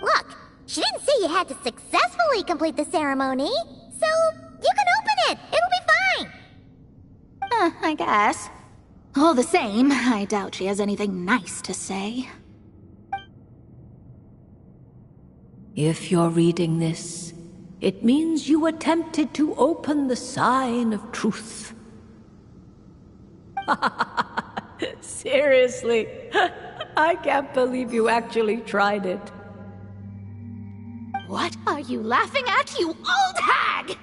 Look, she didn't say you had to successfully complete the ceremony, so you can open it. It'll be fine. I guess. All the same, I doubt she has anything nice to say. If you're reading this, it means you attempted to open the sign of truth. Seriously, I can't believe you actually tried it. What are you laughing at, you old hag?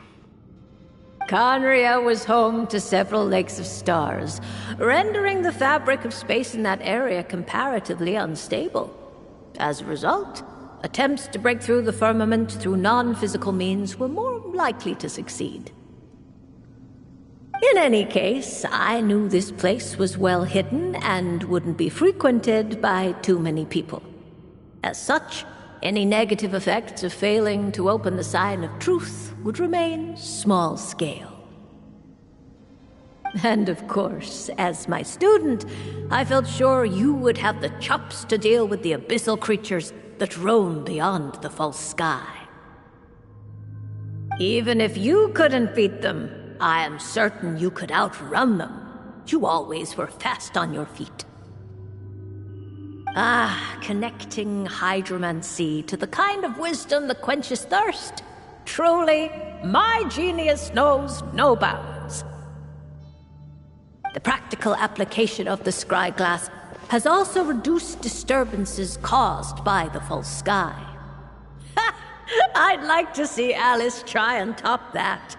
Conria was home to several lakes of stars, rendering the fabric of space in that area comparatively unstable. As a result, attempts to break through the firmament through non-physical means were more likely to succeed. In any case, I knew this place was well hidden and wouldn't be frequented by too many people. As such, any negative effects of failing to open the sign of truth would remain small scale. And of course, as my student, I felt sure you would have the chops to deal with the abyssal creatures that roam beyond the false sky. Even if you couldn't beat them, I am certain you could outrun them. You always were fast on your feet. Connecting hydromancy to the kind of wisdom that quenches thirst. Truly, my genius knows no bounds. The practical application of the scryglass has also reduced disturbances caused by the false sky. I'd like to see Alice try and top that.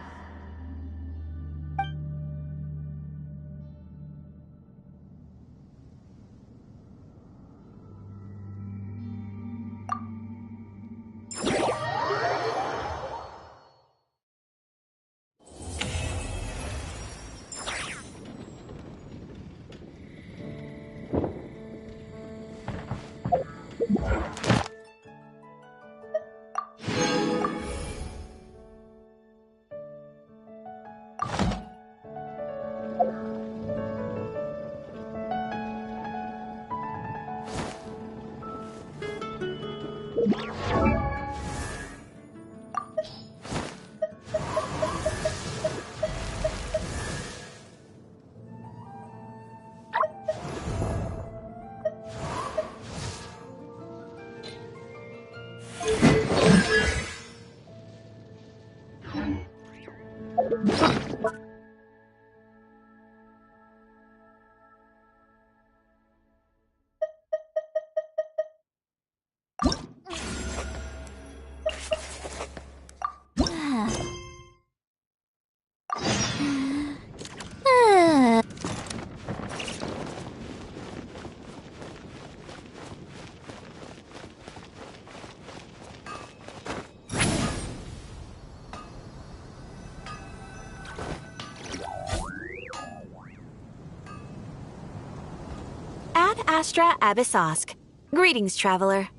Ad Astra Abyssosk. Greetings, traveler. Hey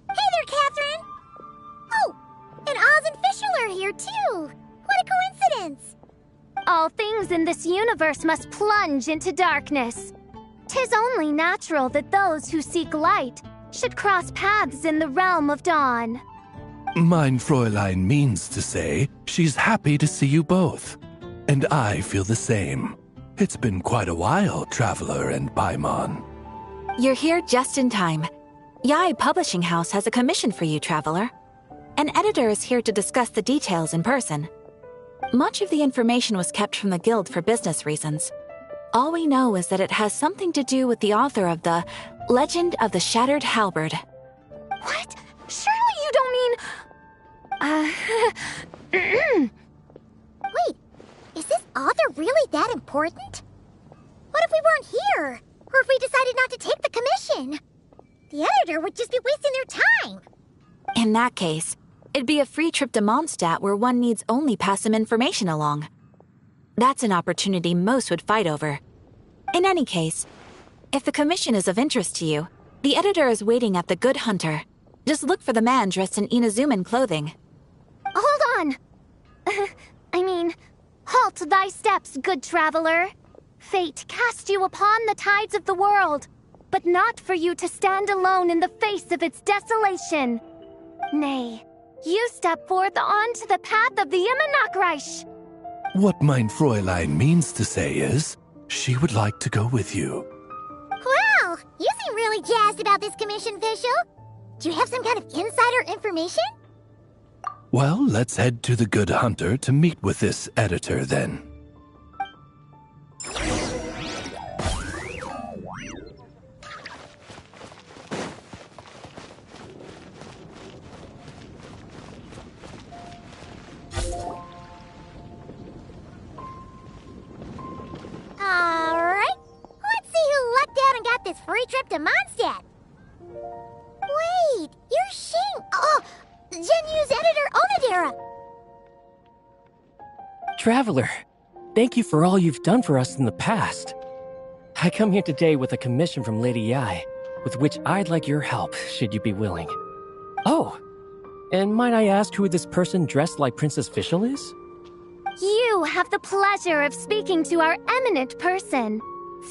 there, Catherine! Oh, and Oz and Fischl are here too! What a coincidence! All things in this universe must plunge into darkness. 'Tis only natural that those who seek light should cross paths in the realm of dawn. Mein Fräulein means to say she's happy to see you both. And I feel the same. It's been quite a while, Traveler and Paimon. You're here just in time. Yai Publishing House has a commission for you, traveler. An editor is here to discuss the details in person. Much of the information was kept from the guild for business reasons. All we know is that it has something to do with the author of the Legend of the Shattered Halberd. What? Surely you don't mean... Wait, is this author really that important? What if we weren't here? Or if we decided not to take the commission? The editor would just be wasting their time. In that case, it'd be a free trip to Mondstadt where one needs only pass some information along. That's an opportunity most would fight over. In any case, if the commission is of interest to you, the editor is waiting at the Good Hunter. Just look for the man dressed in Inazuman clothing. Hold on! Halt thy steps, good traveler. Fate cast you upon the tides of the world, but not for you to stand alone in the face of its desolation. Nay, you step forth onto the path of the Immernachtreich. What mein Fräulein means to say is, she would like to go with you. Wow, you seem really jazzed about this commission, Fischl. Do you have some kind of insider information? Well, let's head to the Good Hunter to meet with this editor then. Alright, let's see who lucked out and got this free trip to Mondstadt. Wait, you're Xing. Oh, Genyu's editor, Onodera. Traveler, thank you for all you've done for us in the past. I come here today with a commission from Lady Yai, with which I'd like your help, should you be willing. Oh, and might I ask who this person dressed like Princess Fischl is? You have the pleasure of speaking to our eminent person,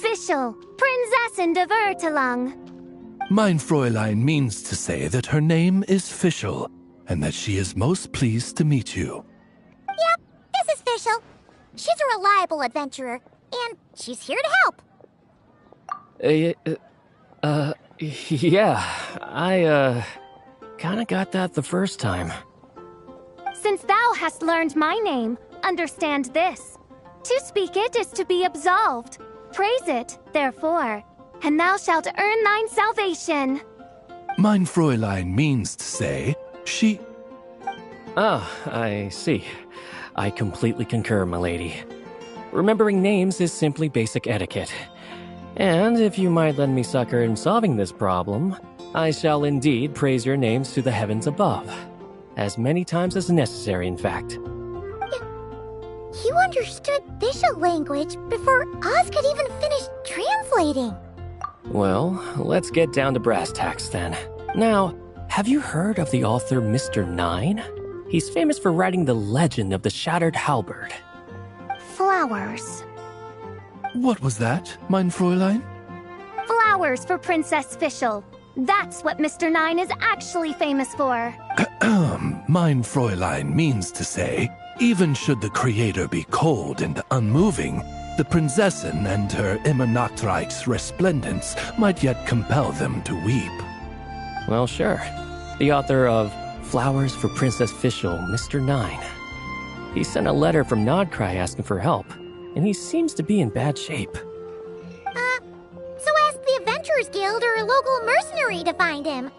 Fischl, Prinzessin de Vertalang. Mein Fräulein means to say that her name is Fischl, and that she is most pleased to meet you. Yep, this is Fischl. She's a reliable adventurer, and she's here to help. Yeah, I, kinda got that the first time. Since thou hast learned my name, understand this. To speak it is to be absolved. Praise it, therefore, and thou shalt earn thine salvation. Mein Fräulein means to say, she... Ah, I see. I completely concur, my lady. Remembering names is simply basic etiquette. And if you might lend me succor in solving this problem, I shall indeed praise your names to the heavens above. As many times as necessary, in fact. You understood Bishop language before Oz could even finish translating. Well, let's get down to brass tacks then. Now, have you heard of the author Mr. Nine? He's famous for writing the legend of the Shattered Halberd. Flowers. What was that, mein Fräulein? Flowers for Princess Fischl. That's what Mr. Nine is actually famous for. Mein Fräulein means to say, even should the creator be cold and unmoving, the Prinzessin and her immer Nachtreich's resplendence might yet compel them to weep. Well, sure. The author of Flowers for Princess Fischl, Mr. Nine. He sent a letter from Nodcry asking for help, and he seems to be in bad shape. So ask the Adventurers Guild or a local mercenary to find him.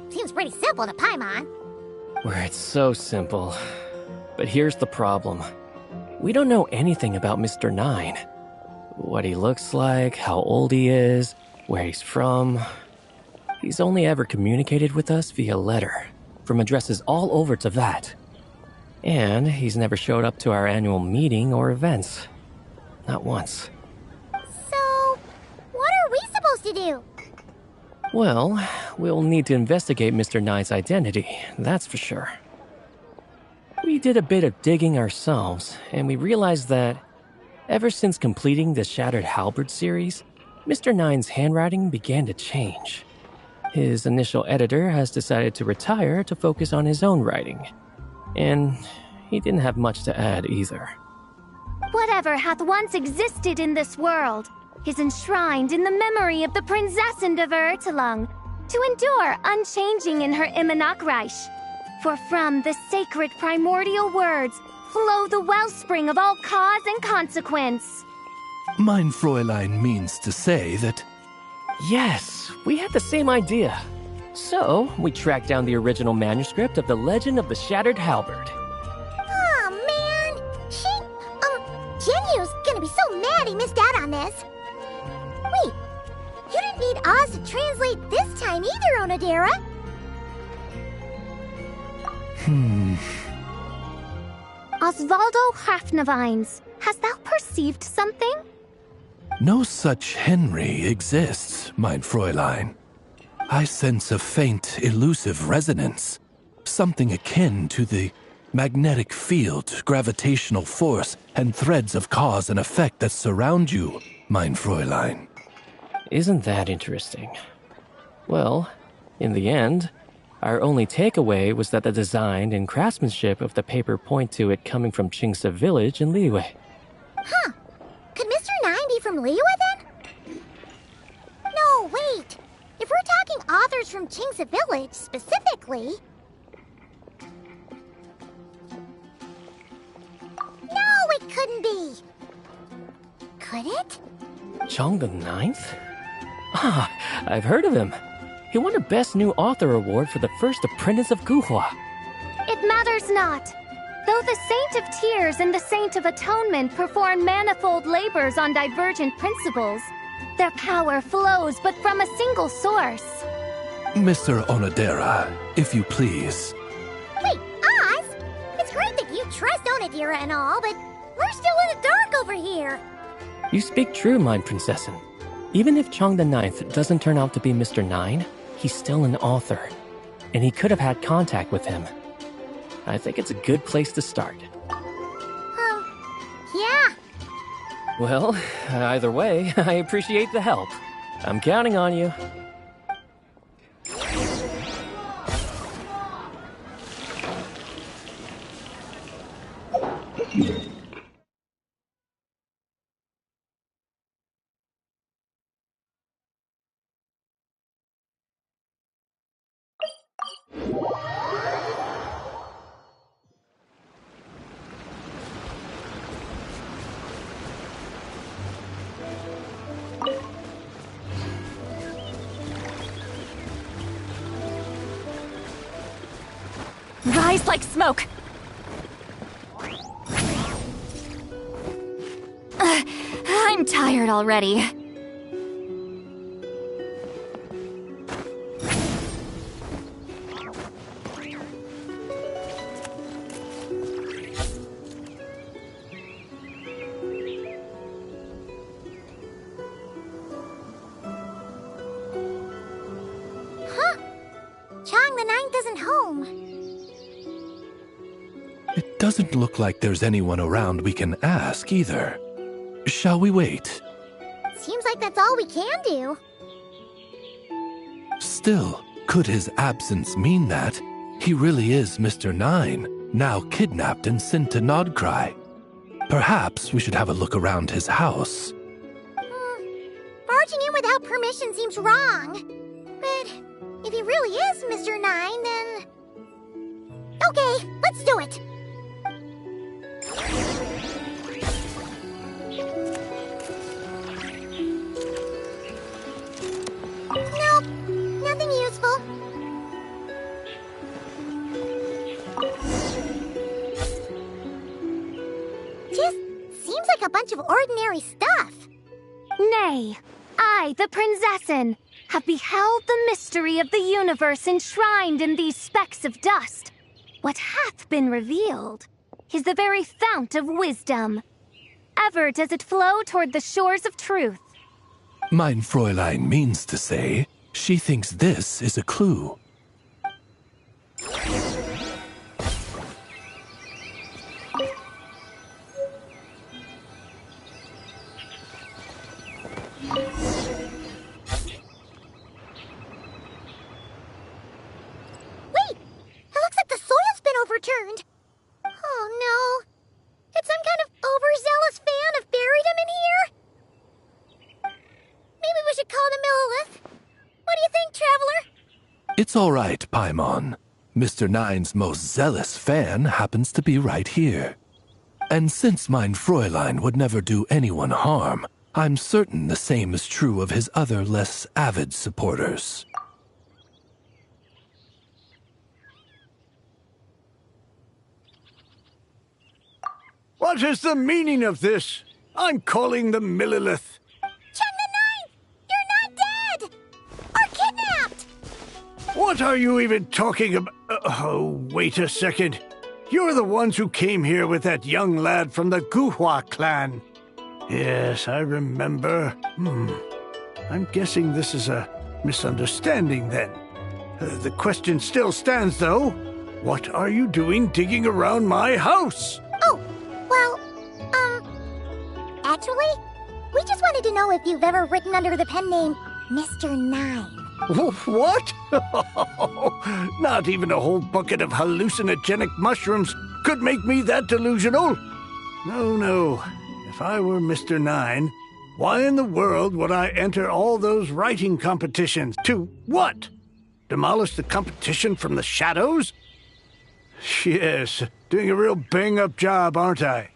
Seems pretty simple to Paimon. Where it's so simple. But here's the problem. We don't know anything about Mr. Nine. What he looks like, how old he is, where he's from. He's only ever communicated with us via letter, from addresses all over to that. And he's never showed up to our annual meeting or events. Not once. So, what are we supposed to do? Well, we'll need to investigate Mr. Nine's identity, that's for sure. We did a bit of digging ourselves, and we realized that ever since completing the Shattered Halberd series, Mr. Nine's handwriting began to change. His initial editor has decided to retire to focus on his own writing. And he didn't have much to add either. Whatever hath once existed in this world is enshrined in the memory of the Prinzessin of Ertelung, to endure unchanging in her Immenachreich. For from the sacred primordial words flow the wellspring of all cause and consequence. Mein Fräulein means to say that... Yes, we had the same idea. So, we tracked down the original manuscript of the Legend of the Shattered Halberd. Oh man! Genyu's gonna be so mad he missed out on this. Wait, you didn't need Oz to translate this time either, Onodera. Osvaldo Hafnavines, hast thou perceived something? No such Henry exists, mein Fräulein. I sense a faint, elusive resonance. Something akin to the magnetic field, gravitational force, and threads of cause and effect that surround you, mein Fräulein. Isn't that interesting? Well, in the end, our only takeaway was that the design and craftsmanship of the paper point to it coming from Qingse village in Liyue. Huh. Could Mr. Nine be from Liyue then? No, wait. If we're talking authors from Qingse village specifically... No, it couldn't be. Could it? Chong the Ninth? Ah, I've heard of him. He won a Best New Author award for the first apprentice of Guhua. It matters not. Though the Saint of Tears and the Saint of Atonement perform manifold labors on divergent principles, their power flows but from a single source. Mr. Onodera, if you please. Wait, Oz? It's great that you trust Onodera and all, but we're still in the dark over here. You speak true, mein Prinzessin. Even if Chong the Ninth doesn't turn out to be Mr. Nine, he's still an author, and he could have had contact with him. I think it's a good place to start. Yeah. Well, either way, I appreciate the help. I'm counting on you. eyes like smoke. I'm tired already. Chang the Ninth isn't home. It doesn't look like there's anyone around we can ask either. Shall we wait? Seems like that's all we can do. Still, could his absence mean that he really is Mr. Nine, now kidnapped and sent to Nodcry? Perhaps we should have a look around his house. Barging in without permission seems wrong. But if he really is Mr. Nine, then... Okay, let's do it! Nope, nothing useful. Just seems like a bunch of ordinary stuff. Nay, I, the Prinzessin, have beheld the mystery of the universe enshrined in these specks of dust. What hath been revealed is the very fount of wisdom. Ever does it flow toward the shores of truth. Mein Fräulein means to say, she thinks this is a clue. Overturned. Oh no. Did some kind of overzealous fan have buried him in here? Maybe we should call him Millilith. What do you think, Traveler? It's all right, Paimon. Mr. Nine's most zealous fan happens to be right here. And since Mein Fräulein would never do anyone harm, I'm certain the same is true of his other less avid supporters. What is the meaning of this? I'm calling the Millilith. Cheng the Ninth! You're not dead! Or kidnapped! What are you even talking about? Oh, wait a second. You're the ones who came here with that young lad from the Guhua clan. Yes, I remember. I'm guessing this is a misunderstanding then. The question still stands, though. What are you doing digging around my house? Oh, well, actually, we just wanted to know if you've ever written under the pen name Mr. Nine. What? Not even a whole bucket of hallucinogenic mushrooms could make me that delusional. No. If I were Mr. Nine, why in the world would I enter all those writing competitions? To what? Demolish the competition from the shadows? Yes, doing a real bang-up job, aren't I?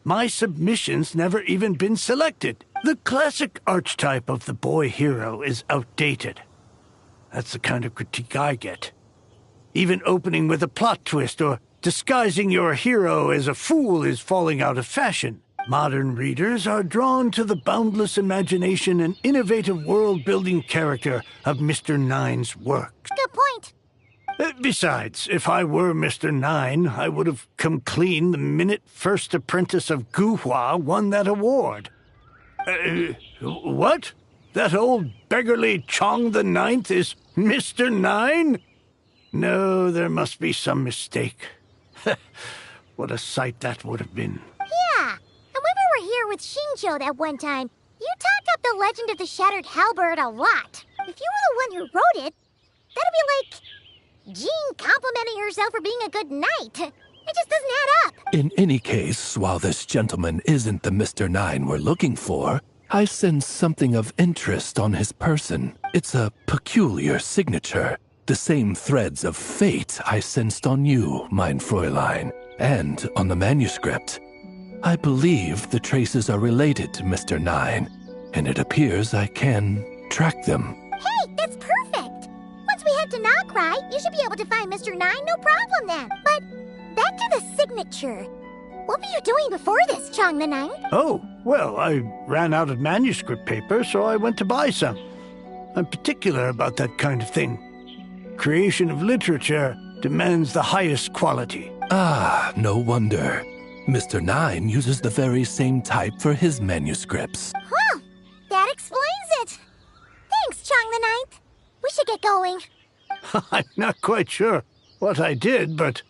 My submission's never even been selected. The classic archetype of the boy hero is outdated. That's the kind of critique I get. Even opening with a plot twist or disguising your hero as a fool is falling out of fashion. Modern readers are drawn to the boundless imagination and innovative world-building character of Mr. Nine's work. Good point. Besides, if I were Mr. Nine, I would have come clean the minute First Apprentice of Guhua won that award. What? That old beggarly Chong the Ninth is Mr. Nine? No, there must be some mistake. What a sight that would have been. Yeah, and when we were here with Shinjo that one time, you talked up the legend of the Shattered Halberd a lot. If you were the one who wrote it, that'd be like Jean complimenting herself for being a good knight. It just doesn't add up. In any case, while this gentleman isn't the Mr. Nine we're looking for, I sense something of interest on his person. It's a peculiar signature. The same threads of fate I sensed on you, mein Fräulein, and on the manuscript. I believe the traces are related to Mr. Nine, and it appears I can track them. Hey, that's perfect! Once we head to Nagqua, right. You should be able to find Mr. Nine, no problem then. But back to the signature. What were you doing before this, Chong the Ninth? Oh, well, I ran out of manuscript paper, so I went to buy some. I'm particular about that kind of thing. Creation of literature demands the highest quality. Ah, no wonder. Mr. Nine uses the very same type for his manuscripts. Huh, that explains it. Thanks, Chong the Ninth. We should get going. I'm not quite sure what I did, but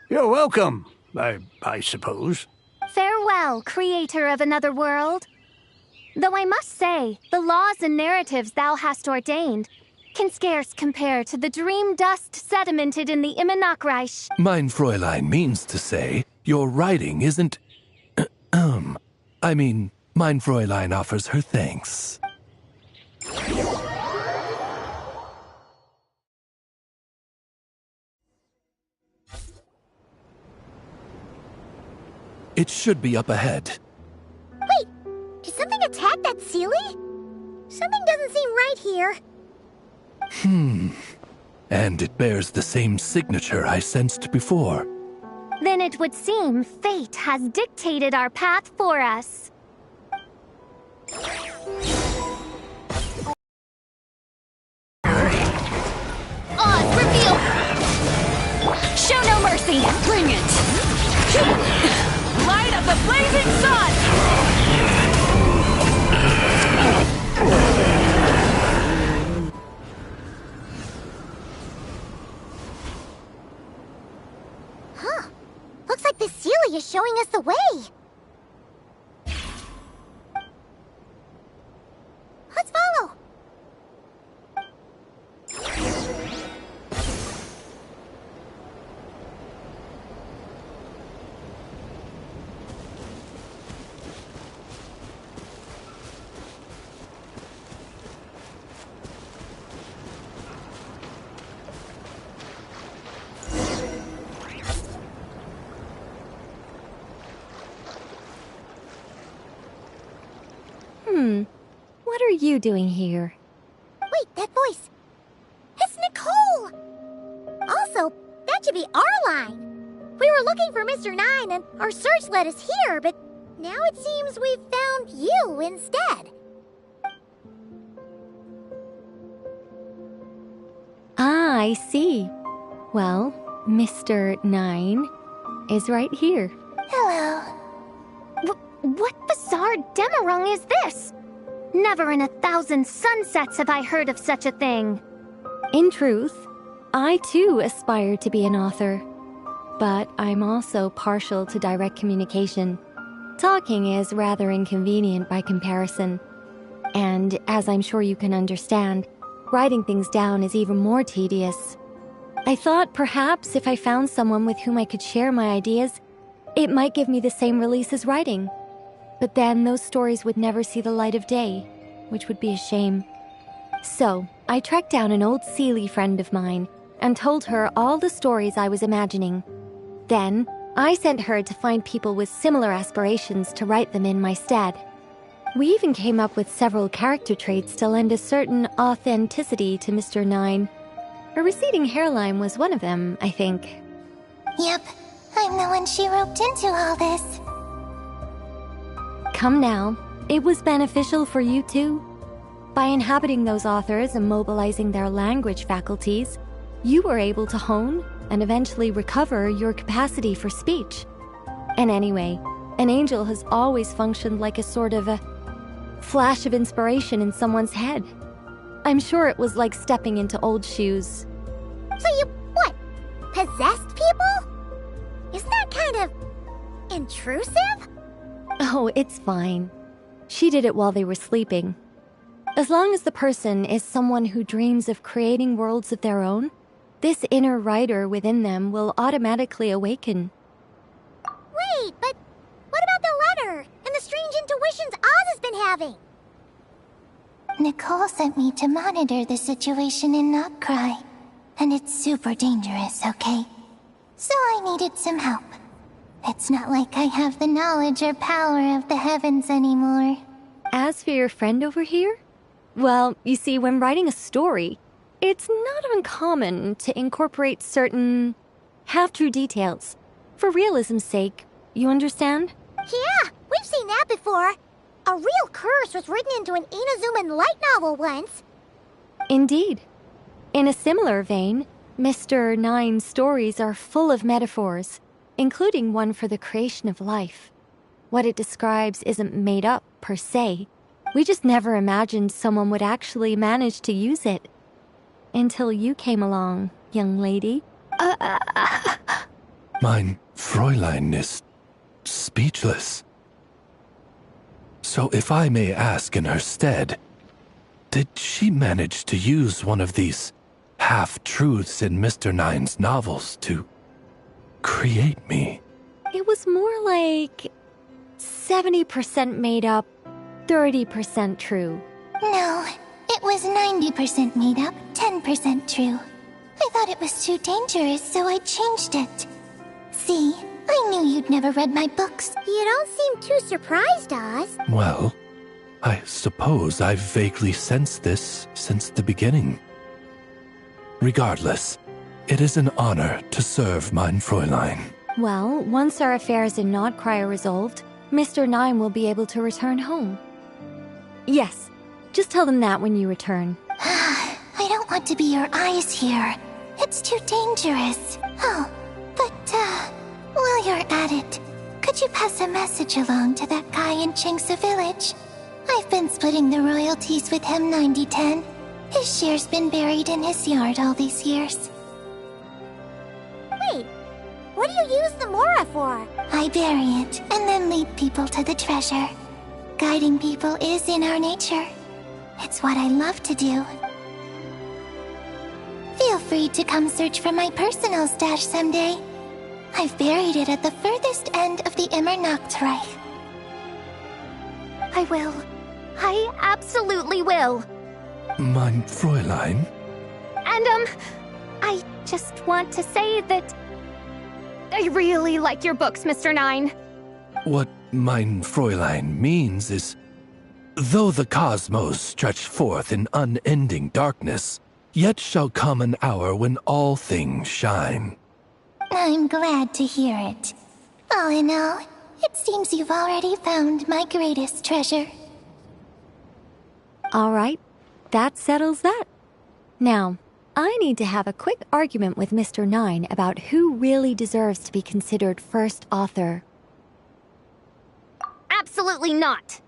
you're welcome, I suppose. Farewell, creator of another world. Though I must say, the laws and narratives thou hast ordained can scarce compare to the dream dust sedimented in the Immenachreich. Mein Fräulein means to say, your writing isn't... mein Fräulein offers her thanks. It should be up ahead. Wait, did something attack that Sealy? Something doesn't seem right here. And it bears the same signature I sensed before. Then it would seem fate has dictated our path for us. On, reveal! Show no mercy! Bring it! Light of the blazing sun! Huh. Looks like the Sealy is showing us the way. Let's follow. What are you doing here? Wait, that voice. It's Nicole! Also, that should be our line. We were looking for Mr. Nine and our search led us here, but now it seems we've found you instead. Ah, I see. Well, Mr. Nine is right here. Hello. What bizarre demarung is this? Never in 1,000 sunsets have I heard of such a thing. In truth, I too aspire to be an author. But I'm also partial to direct communication. Talking is rather inconvenient by comparison. And as I'm sure you can understand, writing things down is even more tedious. I thought perhaps if I found someone with whom I could share my ideas, it might give me the same release as writing. But then those stories would never see the light of day, which would be a shame. So, I tracked down an old Sealy friend of mine and told her all the stories I was imagining. Then, I sent her to find people with similar aspirations to write them in my stead. We even came up with several character traits to lend a certain authenticity to Mr. Nine. Her receding hairline was one of them, I think. Yep, I'm the one she roped into all this. Come now, it was beneficial for you too. By inhabiting those authors and mobilizing their language faculties, you were able to hone and eventually recover your capacity for speech. And anyway, an angel has always functioned like a sort of a flash of inspiration in someone's head. I'm sure it was like stepping into old shoes. So you, what, possessed people? Isn't that kind of intrusive? Oh, it's fine. She did it while they were sleeping. As long as the person is someone who dreams of creating worlds of their own, this inner writer within them will automatically awaken. Wait, but what about the letter and the strange intuitions Oz has been having? Nicole sent me to monitor the situation in Notcry. And it's super dangerous, okay? So I needed some help. It's not like I have the knowledge or power of the heavens anymore. As for your friend over here? Well, you see, when writing a story, It's not uncommon to incorporate certain half-true details. For realism's sake, you understand? Yeah, we've seen that before. A real curse was written into an Inazuman light novel once. Indeed. In a similar vein, Mr. Nine's stories are full of metaphors, including one for the creation of life. What it describes isn't made up, per se. We just never imagined someone would actually manage to use it. Until you came along, young lady. Mein Fräulein is speechless. So if I may ask in her stead, did she manage to use one of these half-truths in Mr. Nine's novels to create me? It was more like 70% made up, 30% true. No, it was 90% made up, 10% true. I thought it was too dangerous, so I changed it. See, I knew you'd never read my books. You don't seem too surprised, Oz. Well, I suppose I've vaguely sensed this since the beginning. Regardless, it is an honor to serve mein Fräulein. Well, once our affairs in Nodcry are resolved, Mr. Nine will be able to return home. Yes, just tell them that when you return. I don't want to be your eyes here. It's too dangerous. Oh, but, while you're at it, could you pass a message along to that guy in Chingsa village? I've been splitting the royalties with him 90-10. His share's been buried in his yard all these years. Wait, what do you use the Mora for? I bury it, and then lead people to the treasure. Guiding people is in our nature. It's what I love to do. Feel free to come search for my personal stash someday. I've buried it at the furthest end of the Immernachtreich. I will. I absolutely will. Mein Fräulein? And, I just want to say that I really like your books, Mr. Nine. What mein Fräulein means is, though the cosmos stretch forth in unending darkness, yet shall come an hour when all things shine. I'm glad to hear it. All in all, it seems you've already found my greatest treasure. All right, that settles that. Now, I need to have a quick argument with Mr. Nine about who really deserves to be considered first author. Absolutely not.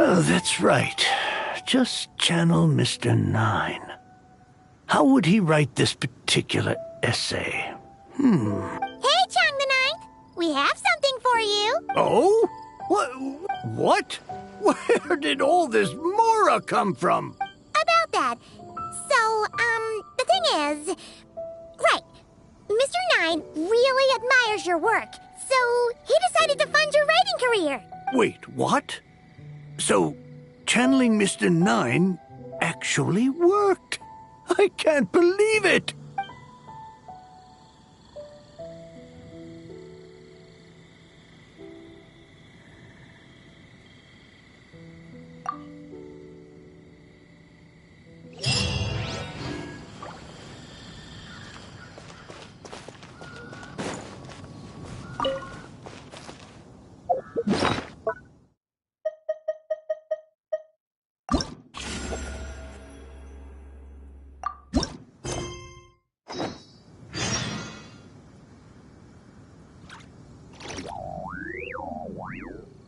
Oh, that's right. Just channel Mr. Nine. How would he write this particular essay? Hey, Chang the Ninth! We have something for you! Oh? What? Where did all this Mora come from? About that. So, the thing is... Right. Mr. Nine really admires your work, so he decided to fund your writing career. Wait, what? So, channeling Mr. Nine actually worked. I can't believe it.